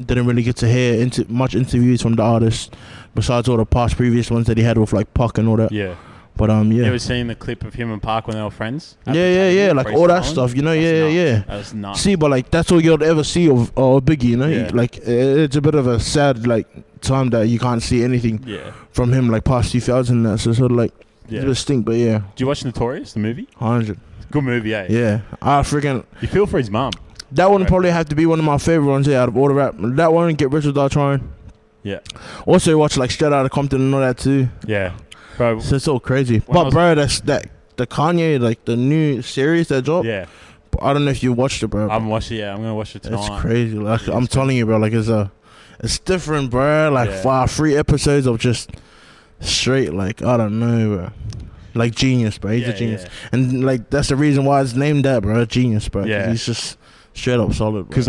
didn't really get to hear much interviews from the artists besides all the past previous ones that he had with like Puck and all that. Yeah. But You ever seen the clip of him and Park when they were friends? Yeah, like all that stuff, Yeah. That's nuts. See, but like that's all you'll ever see of Biggie, Yeah. Like it's a bit of a sad like time that you can't see anything from him like past 2000. That so sort of like it's a bit stink, but yeah. Do you watch Notorious, the movie? 100. Good movie, eh? Yeah, I freaking. You feel for his mum. That one probably have to be one of my favorite ones out of all the rap. That one, Get Rich or Die Trying. Yeah. Also watch like Straight Outta Compton and all that too. Yeah. Bro, so it's all crazy. But bro, that's the Kanye, like the new series that dropped. Yeah. I don't know if you watched it, bro. I haven't watched it yet. I'm gonna watch it tonight. It's crazy. Like I'm telling you, bro. Like it's different, bro. Like 3 episodes of just straight. Like I don't know, bro. Like genius, bro. He's a genius, and like that's the reason why it's named that, bro. Genius, bro. Yeah. He's just straight up solid. Because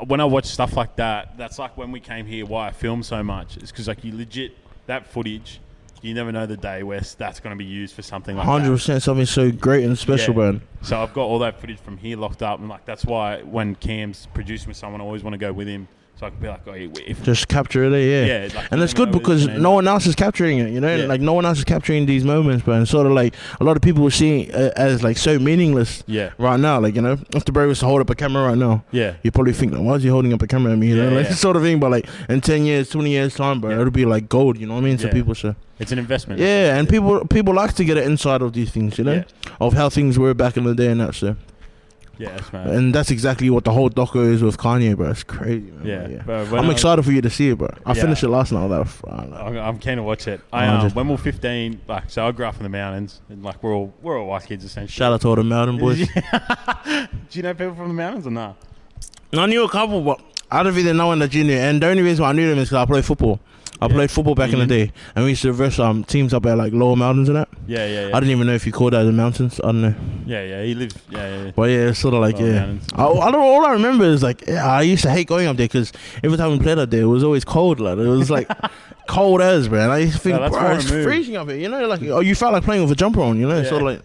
when I watch stuff like that, that's like when we came here. Why I film so much is because like you legit that footage. You never know the day where that's going to be used for something like 100%, something so great and special, bro. So I've got all that footage from here locked up, and like that's why when Cam's producing with someone, I always want to go with him. So I can be like, if just capture it, yeah. Like, and it's good because no one else is capturing it, Like no one else is capturing these moments, but and sort of like a lot of people are seeing it as like so meaningless. Right now, like if the bro was to hold up a camera right now, you probably think, like, why is he holding up a camera at me? Like this sort of thing. But like in 10 years, 20 years time, bro, it'll be like gold. You know what I mean? So people should. It's an investment. Yeah, and people like to get an inside of these things, of how things were back in the day and that shit. Yeah, that's right. And that's exactly what the whole doco is with Kanye, bro. It's crazy, man. Yeah. Bro, I'm excited for you to see it, bro. I finished it last night. I'm keen to watch it. When we're 15, like, so I grew up in the mountains, and like we're all white kids essentially. Shout out to all the mountain boys. Do you know people from the mountains or not? I knew a couple, but I don't really know in the junior. And the only reason why I knew them is because I played football. I played football back in the day, and we used to verse teams up at like lower mountains and that. Yeah. I didn't even know if you called that the mountains. I don't know. Yeah. He lives. Yeah. But yeah, it's sort of like all I remember is like I used to hate going up there because every time we played up there, it was always cold. Like it was like cold as, man. I used to think, bro, it's freezing up here. Like you felt like playing with a jumper on. Sort of like.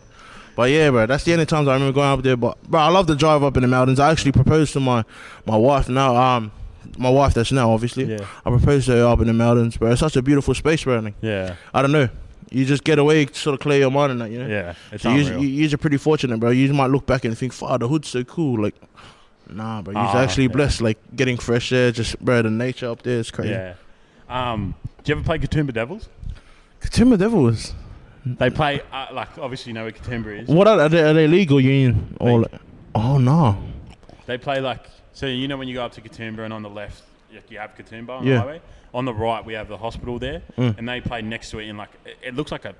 But yeah, bro, that's the only times I remember going up there. But bro, I love to drive up in the mountains. I actually proposed to my wife now. My wife that's now, obviously. I proposed to her up in the mountains, bro. It's such a beautiful space, bro. Yeah. I don't know. You just get away, sort of clear your mind and that, Yeah. It's so you're pretty fortunate, bro. You might look back and think, the hood's so cool. Like, nah, bro. You're actually blessed, like, getting fresh air, just, bro, the nature up there is crazy. Yeah. Do you ever play Katoomba Devils? Katoomba Devils. They play like obviously you know where Katoomba is. What are they legal union or? League. Like, oh no. They play like so you know when you go up to Katoomba and on the left you have Katoomba on the highway. On the right we have the hospital there, and they play next to it in like it looks like a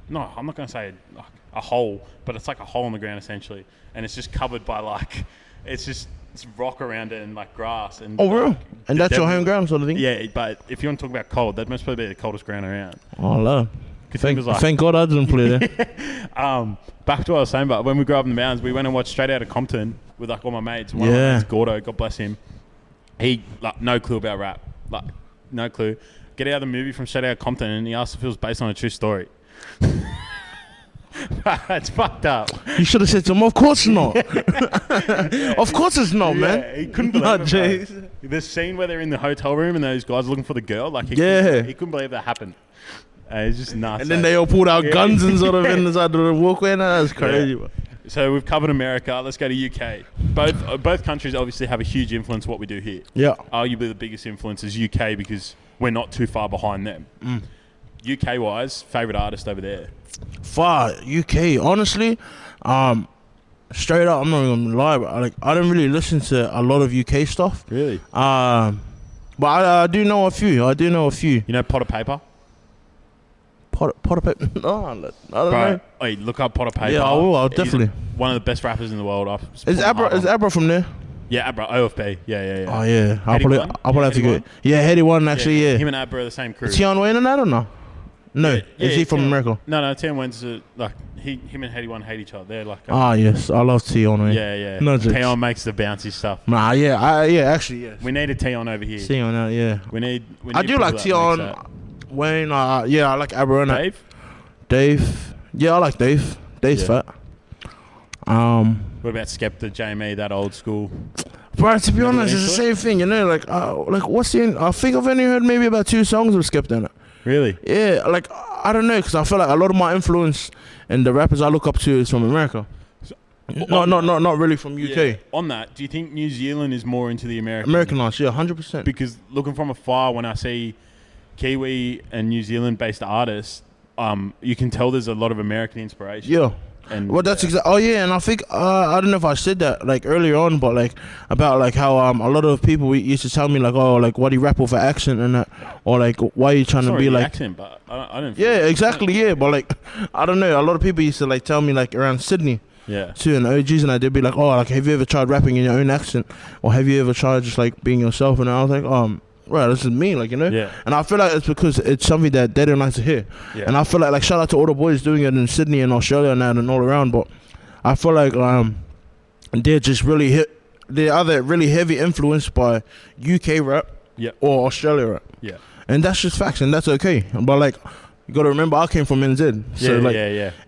no, I'm not going to say a hole, but it's like a hole in the ground essentially, and it's just covered by like it's rock around it and like grass and. Oh, real? And that's your home ground sort of thing? Yeah, but if you want to talk about cold, that must probably be the coldest ground around. Oh, love. Thank God I didn't play there. Back to what I was saying, but when we grew up in the mountains, we went and watched Straight Outta Compton with like all my mates. One of my mates, Gordo, God bless him. He like no clue about rap, like no clue. Get out of the movie from Straight Outta Compton, and he asked if it was based on a true story. It's fucked up. You should have said to him, of course not. Of course it's not, man. He couldn't believe it. The scene where they're in the hotel room and those guys are looking for the girl, like he couldn't believe that happened. It's just nuts. And then they all pulled out guns and sort of in the side of the walkway. No, that's crazy. Yeah. So we've covered America. Let's go to UK. Both countries obviously have a huge influence on what we do here. Yeah. Arguably the biggest influence is UK because we're not too far behind them. UK wise, favourite artist over there? Far UK, honestly, straight up, I'm not even gonna lie, but I don't really listen to a lot of UK stuff. Really? But I do know a few. You know Potter Paper? Potter Paper? No, I don't know. Hey, look up Potter Paper. Yeah, I will. I'll definitely. One of the best rappers in the world. Is Abra from there? Yeah, Abra, OFB. Yeah. Oh yeah, I'll probably have to go. Yeah, Heady One actually. Yeah. Him and Abra are the same crew. Tion Wayne and that or no? No, is he from America? No, Tion Wayne's like him and Heady One hate each other. They're like yes, I love Tion Wayne. Yeah. No, Tion makes the bouncy stuff. Nah, actually, yes. We need a Tion over here. Tion out, yeah. We need I do like Tion Wayne. Yeah, I like Abra and Dave. Yeah, I like Dave. Dave's fat. What about Skepta, Jamie, that old school? Bro, to be honest, it's the same thing, you know. Like what's the? I think I've only heard maybe about 2 songs with Skepta in it. Really? Yeah, like I don't know, because I feel like a lot of my influence and the rappers I look up to is from America. So, not really from UK. Yeah. On that, do you think New Zealand is more into the American arts? Yeah, 100%. Because looking from afar, when I see Kiwi and New Zealand-based artists, you can tell there's a lot of American inspiration. Yeah. And well, that's exactly. Oh yeah, and I think I don't know if I said that like earlier on, but like about like how a lot of people used to tell me like, oh, like why do you rap with an accent and that, or like why are you trying to be like accent, but I don't. Yeah, exactly. Yeah, but like I don't know. A lot of people used to like tell me like around Sydney. Yeah. Too, and OGs and they'd be like, oh, like have you ever tried rapping in your own accent, or have you ever tried just like being yourself? And I was like, right, this is me, like, you know? Yeah. And I feel like it's because it's something that they don't like to hear. Yeah. And I feel like shout out to all the boys doing it in Sydney and Australia now and all around, but I feel like they're just they're either really heavy influenced by UK rap or Australia rap. Yeah. And that's just facts, and that's okay. But like, you gotta remember I came from NZ. So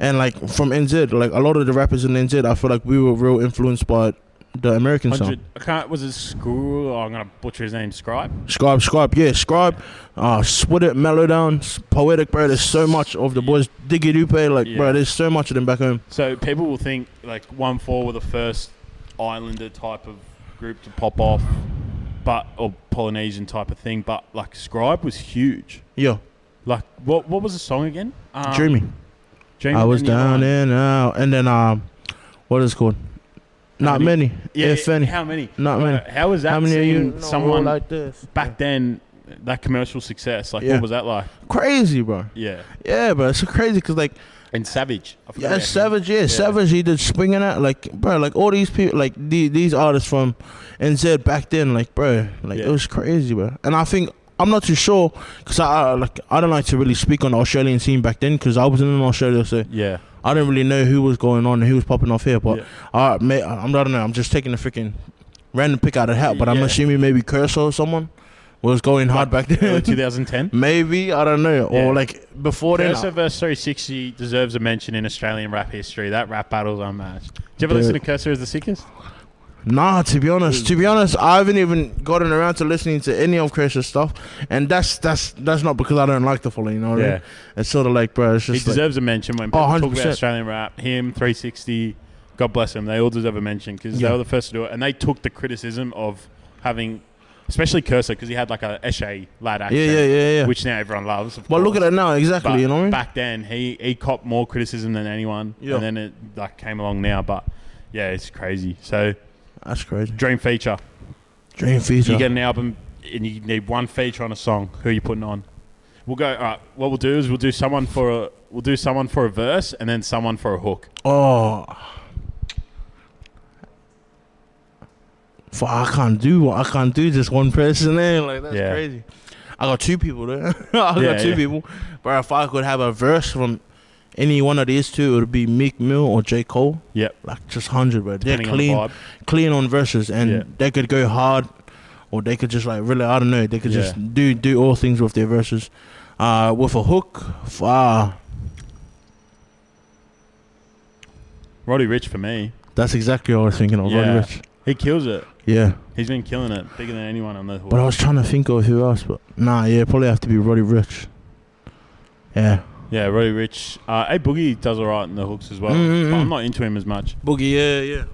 and like from NZ, like a lot of the rappers in NZ, I feel like we were real influenced by the American sound. Was it Screw? I'm gonna butcher his name. Scribe. Yeah, Scribe. Split It, Mellowdown, Poetic, bro. There's so much of the boys. Diggy Dupe, bro. There's so much of them back home. So people will think like 1-4 were the first Islander type of group to pop off, or Polynesian type of thing. But like Scribe was huge. Yeah. Like what was the song again? Dreamy. I was down and out, and then what is it called? Not many. If any. How many? Not many. How was that? How many seeing of you someone like this back then? That commercial success, like what was that like? Crazy, bro. Yeah. Yeah, bro. It's so crazy because like. And Savage. Savage. Yeah, Savage. He did Springing Out. Like, bro. Like all these people, like these artists from NZ back then, like, bro. Like it was crazy, bro. And I think. I'm not too sure because I don't like to really speak on the Australian scene back then because I wasn't in Australia, so I don't really know who was going on and who was popping off here. But I don't know. I'm just taking a freaking random pick out of the hat, but I'm assuming maybe Cursor or someone was going hard back then. 2010, maybe, I don't know, or like before then. Cursor vs 360 deserves a mention in Australian rap history. That rap battle's unmatched. Did you ever listen to Cursor as the Sickest? Nah, to be honest, I haven't even gotten around to listening to any of Chris's stuff, and that's not because I don't like the following, you know what I mean? It's sort of like, bro, it's just he deserves a mention when people talk about Australian rap. Him, 360, God bless them, they all deserve a mention because they were the first to do it, and they took the criticism of having especially Cursor, because he had like a Eshe lad accent, Yeah. which now everyone loves. Well, look at it now, exactly. But you know what I mean? back then, he copped more criticism than anyone, and then it like came along now. But yeah, it's crazy. So that's crazy. Dream feature. You get an album and you need one feature on a song. Who are you putting on? We'll go. All right. What we'll do is we'll do someone for a verse and then someone for a hook. Oh. I can't do just one person there. Like that's crazy. I got two people there. I got two people. But if I could have a verse from any one of these two, it would be Meek Mill or J. Cole. Yep. Like just 100, bro. They're Depending clean on verses, and they could go hard, or they could just like really, I don't know. They could just do all things with their verses. With a hook, Roddy Ricch for me. That's exactly what I was thinking of. Roddy Ricch. He kills it. Yeah. He's been killing it, bigger than anyone on the hook. But I was trying to think of who else, but probably have to be Roddy Ricch. Yeah. Yeah, Roddy Ricch. A Boogie does alright in the hooks as well. But I'm not into him as much. Boogie, yeah.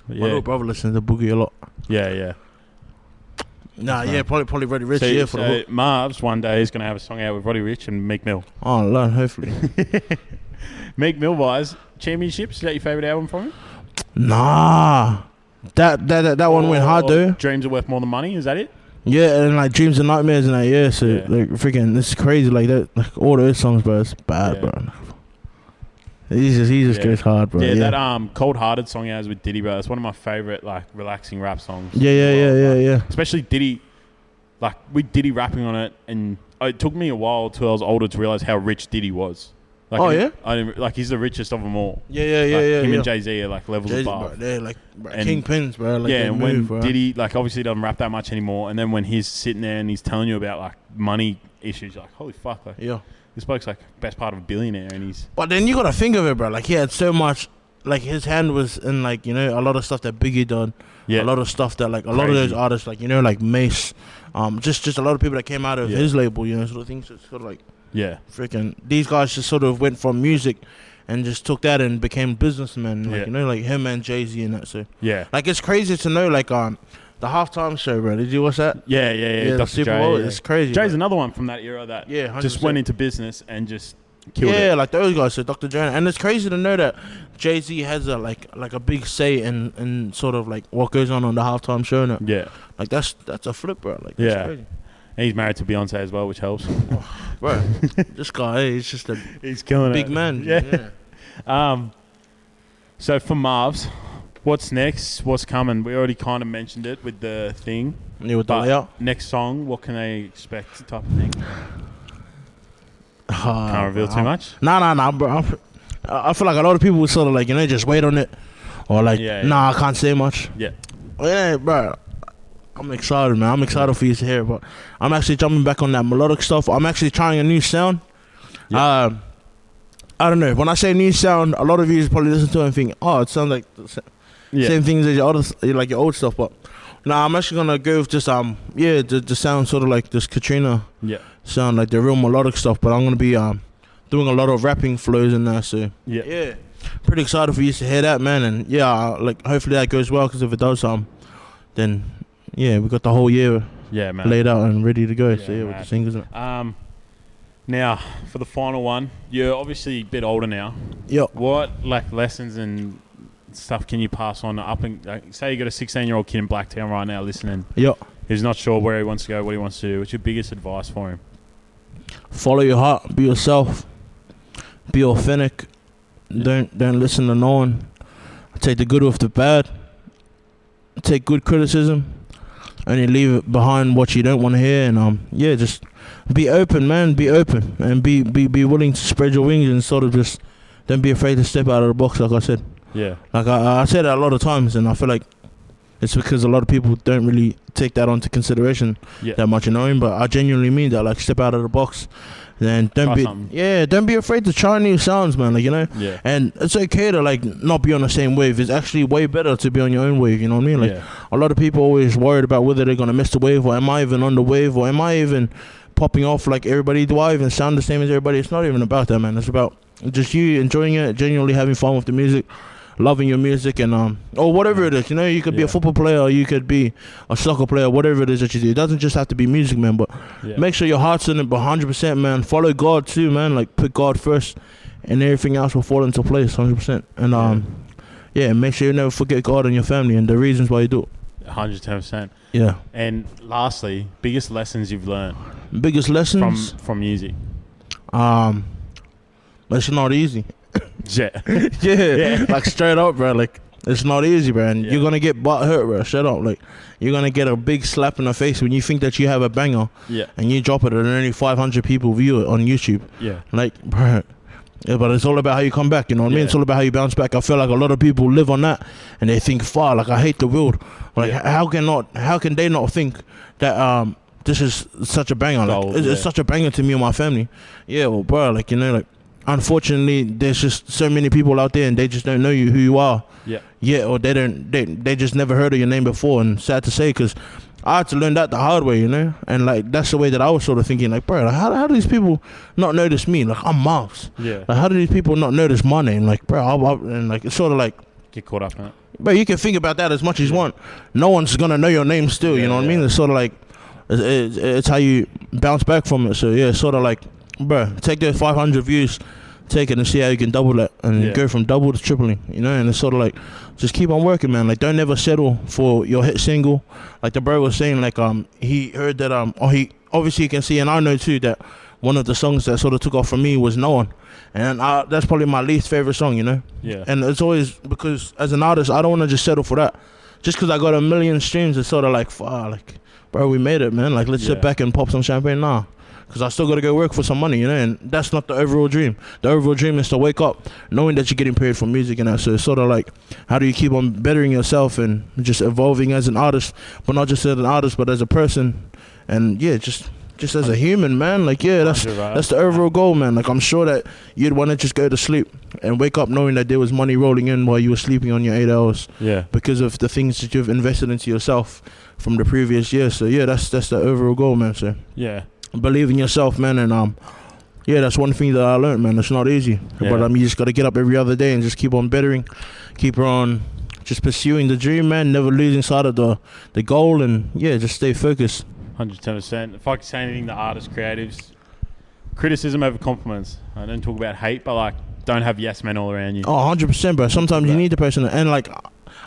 My little brother listens to Boogie a lot. Yeah. Probably Roddy Ricch, for the hook. Mrvz one day is going to have a song out with Roddy Ricch and Meek Mill. Oh, Lord, hopefully. Meek Mill wise, Championships, is that your favourite album from him? Nah. That one went hard though. Dreams Are Worth More Than Money, is that it? Yeah, and like Dreams and Nightmares and that, so like freaking, this is crazy, like that, like all those songs, bro, it's bad, bro. He just goes hard, bro. Yeah, that Cold Hearted song he has with Diddy, bro, that's one of my favourite like relaxing rap songs. Yeah. Especially Diddy, like with Diddy rapping on it, and it took me a while till I was older to realise how rich Diddy was. Like, I didn't, like he's the richest of them all. Yeah. Him and Jay-Z are like levels above. Bro, they're like kingpins, bro. Like, and when Diddy, like obviously doesn't rap that much anymore, and then when he's sitting there and he's telling you about like money issues, you're like holy fuck, like this bloke's like best part of a billionaire, and he's. But then you gotta think of it, bro. Like he had so much, like his hand was in like a lot of stuff that Biggie done. Yeah. A lot of stuff that like a lot of those artists, like like Mace, just a lot of people that came out of his label, sort of things. So it's sort of like. Yeah, freaking these guys just sort of went from music and just took that and became businessmen, like like him and Jay-Z and that. So like it's crazy to know like the halftime show, bro. Did you watch that? Yeah. The Super Bowl, it's crazy. Jay's another one from that era that 100%. Just went into business and just killed it. Yeah, like those guys. So Dr. Dre, and it's crazy to know that Jay-Z has a like a big say in sort of like what goes on the halftime show. And like that's a flip, bro. Like that's crazy. And he's married to Beyonce as well, which helps. Bro, this guy, he's just he's killing big man. Yeah. So for Mrvz, what's next? What's coming? We already kind of mentioned it with the thing. Yeah, with the layout. Next song, what can they expect type of thing? Can't reveal too much? Nah, bro. I feel like a lot of people would sort of like, just wait on it. Or like, I can't say much. Yeah, bro. I'm excited, man. I'm excited for you to hear it, but I'm actually jumping back on that melodic stuff. I'm actually trying a new sound. I don't know. When I say new sound, a lot of you probably listen to it and think, oh, it sounds like the same things as your old stuff. But I'm actually gonna go with just the sound sort of like this Katrina sound, like the real melodic stuff. But I'm gonna be doing a lot of rapping flows in there. So pretty excited for you to hear that, man. And like hopefully that goes well, because if it does, then. Yeah, we got the whole year laid out and ready to go. So with the singles. Now, for the final one, you're obviously a bit older now. Yep. What like lessons and stuff can you pass on up and say you got a 16-year-old kid in Blacktown right now listening? Yep. Who's not sure where he wants to go, what he wants to do. What's your biggest advice for him? Follow your heart. Be yourself. Be authentic. Don't listen to no one. Take the good with the bad. Take good criticism. And you leave it behind what you don't want to hear, and just be open, man. Be open, and be willing to spread your wings and sort of just don't be afraid to step out of the box, like I said. Yeah. Like I said that a lot of times, and I feel like it's because a lot of people don't really take that onto consideration that much, but I genuinely mean that. Like, step out of the box. Then don't be afraid to try new sounds, man. Like, and it's okay to like not be on the same wave. It's actually way better to be on your own wave. You know what I mean? Like, a lot of people always worried about whether they're gonna miss the wave, or am I even on the wave, or am I even popping off like everybody? Do I even sound the same as everybody? It's not even about that, man. It's about just you enjoying it, genuinely having fun with the music. loving your music and or whatever it is. You know, you could be a football player, or you could be a soccer player, whatever it is that you do. It doesn't just have to be music, man. But make sure your heart's in it, 100%, man. Follow God too, man. Like put God first, and everything else will fall into place, 100%. And make sure you never forget God and your family and the reasons why you do it. 110%. Yeah. And lastly, biggest lessons you've learned. Biggest lessons from music. It's not easy. Yeah. yeah. Like straight up, bro. Like it's not easy, bro. And you're gonna get butt hurt, bro. Straight up. Like you're gonna get a big slap in the face when you think that you have a banger. Yeah. And you drop it and only 500 people view it on YouTube. Yeah. Like, bro. Yeah, but it's all about how you come back, you know what I mean? It's all about how you bounce back. I feel like a lot of people live on that and they think far, like I hate the world. Like how can they not think that this is such a banger? Like, it's such a banger to me and my family. Yeah, well, bro, like, you know, like unfortunately there's just so many people out there and they just don't know who you are. Yeah, or they just never heard of your name before, and sad to say, because I had to learn that the hard way, you know? And like that's the way that I was sort of thinking, like, bro, like, how do these people not notice me? Like I'm Mrvz. Yeah. Like how do these people not notice my name? Like, bro, and like it's sort of like get caught up in it. But you can think about that as much as you want. No one's gonna know your name still, you know what I mean? It's sort of like it's how you bounce back from it. So yeah, it's sort of like, bro, take those 500 views, take it and see how you can double it and go from double to tripling, you know? And it's sort of like, just keep on working, man. Like, don't ever settle for your hit single. Like the bro was saying, like, he heard that, he obviously can see, and I know too, that one of the songs that sort of took off for me was No One. And that's probably my least favorite song, you know? Yeah. And it's always because as an artist, I don't want to just settle for that. Just because I got 1 million streams, it's sort of like, like, bro, we made it, man. Like, let's sit back and pop some champagne now. Because I still got to go work for some money, you know, and that's not the overall dream. The overall dream is to wake up knowing that you're getting paid for music and that. So it's sort of like, how do you keep on bettering yourself and just evolving as an artist, but not just as an artist, but as a person, and just as a human, man. Like, that's the overall goal, man. Like, I'm sure that you'd want to just go to sleep and wake up knowing that there was money rolling in while you were sleeping on your 8 hours. Yeah. Because of the things that you've invested into yourself from the previous year. So that's the overall goal, man. So yeah. Believe in yourself, man, and that's one thing that I learned, man. It's not easy, but you just gotta get up every other day and just keep on bettering, keep on just pursuing the dream, man. Never losing sight of the goal, and just stay focused. 110%. If I could say anything to artists, creatives, criticism over compliments. I don't talk about hate, but like, don't have yes men all around you. Oh, 100%, bro. Sometimes you need the person, and like,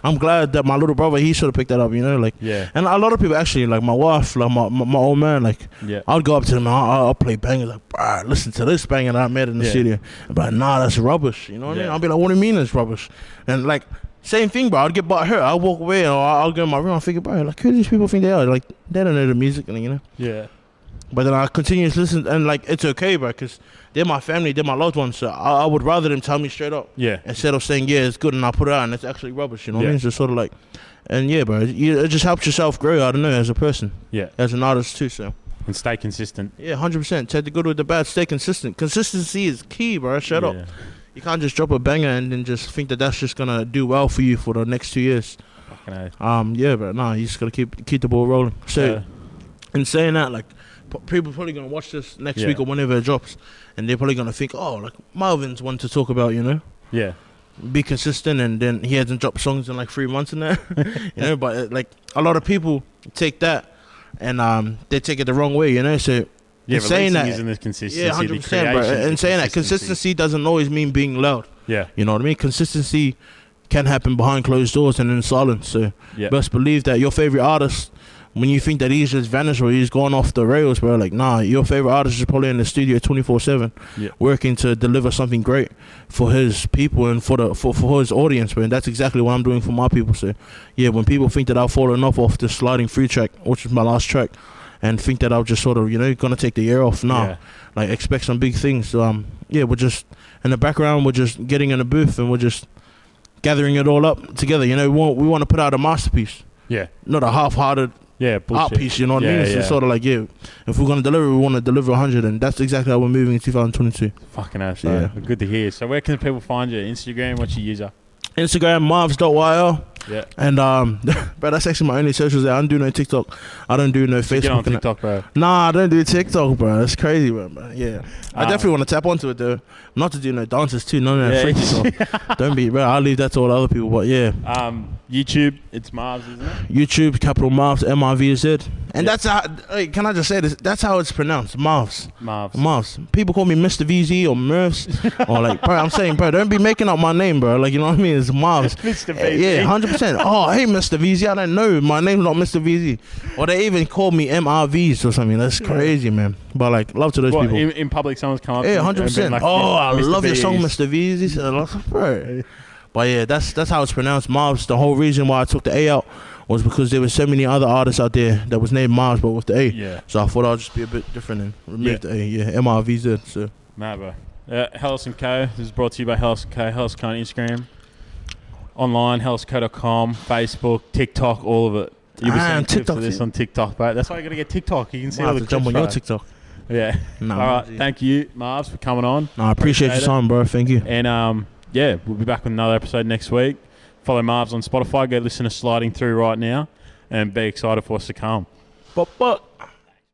I'm glad that my little brother, he should have picked that up, you know, like, and a lot of people actually, like my wife, like my old man, like, I'll go up to them and I'll play bangers, like, bro, listen to this banger that I made in the studio, but nah, that's rubbish, you know what I mean? I'll be like, what do you mean it's rubbish? And like, same thing, bro, I'd get butt hurt, I'll walk away, or I'll go in my room, I'll figure, bro, like, who do these people think they are? Like, they don't know the music, you know? Yeah. But then I continue to listen, and like, it's okay, bro, because they're my family, they're my loved ones, so I would rather them tell me straight up. Yeah. Instead of saying, it's good, and I put it out, and it's actually rubbish, you know what I mean? It's just sort of like, and bro, it just helps yourself grow, I don't know, as a person. Yeah. As an artist too, so. And stay consistent. Yeah, 100%. Take the good with the bad, stay consistent. Consistency is key, bro, straight up. You can't just drop a banger and then just think that that's just gonna do well for you for the next 2 years. But nah, you just gotta keep the ball rolling. So, in saying that, like, people probably gonna watch this next week or whenever it drops, and they're probably gonna think, oh, like Marvin's one to talk about, you know? Yeah. Be consistent, and then he hasn't dropped songs in like 3 months in there, you know. But like a lot of people take that and they take it the wrong way, you know. So saying that, using this consistency, 100%, bro. And saying that consistency doesn't always mean being loud. Yeah. You know what I mean? Consistency can happen behind closed doors and in silence. So best believe that your favorite artist, when you think that he's just vanished or he's gone off the rails, bro, like, nah, your favorite artist is probably in the studio 24/7, working to deliver something great for his people and for his audience, bro. And that's exactly what I'm doing for my people. So, when people think that I've fallen off the sliding free track, which is my last track, and think that I'll just sort of, gonna take the year off, like, expect some big things. So, we're just, in the background, we're just getting in the booth and we're just gathering it all up together. You know, we want to put out a masterpiece. Yeah. Not a half-hearted art piece, you know what I mean? It's sort of like, if we're going to deliver, we want to deliver 100, and that's exactly how we're moving in 2022. Fucking ass, good to hear. So where can people find you? Instagram, what's your user? Instagram, Mrvz.yl. Yeah. And bro, that's actually my only socials there. I don't do no TikTok. I don't do no Facebook. Get on TikTok, bro. Nah, I don't do TikTok, bro. That's crazy, bro. Yeah. I definitely want to tap onto it though. Not to do no dances too. None of that freaky stuff. Don't be, bro. I'll leave that to all the other people. But yeah. YouTube, it's Mrvz, isn't it? YouTube, capital Mrvz, Mrvz. And that's how, can I just say this? That's how it's pronounced, Mrvz. Mrvz. People call me Mr. VZ or Mrvz. Or like, bro, I'm saying, bro, don't be making up my name, bro. Like, you know what I mean? It's Mrvz. Mr. VZ. Yeah, 100%. Oh, hey, Mr. VZ. I don't know. My name's not Mr. VZ. Or they even call me Mrvz or something. That's crazy, man. But like, love to those people. In public, someone's come up. Yeah, 100%. Like, I love your song, V's. Mr. VZ. Bro. But yeah, that's how it's pronounced, Mrvz. The whole reason why I took the A out was because there were so many other artists out there that was named Mrvz but with the A. Yeah. So I thought I'd just be a bit different and remove the A. Yeah, Mrvz. So. Nah, bro. Helos & Co. This is brought to you by Helos & Co. Helos & Co. on Instagram. Online, helosco.com, Facebook, TikTok, all of it. You'll be seeing clips of this on TikTok, bro. That's why you got to get TikTok. You can see all the clips, jump on bro. your TikTok. Yeah. Nah, all right. Thank you, Mrvz, for coming on. No, I appreciate your time, bro. Thank you. And yeah, we'll be back with another episode next week. Follow Mrvz on Spotify. Go listen to Sliding Through right now. And be excited for us to come. But.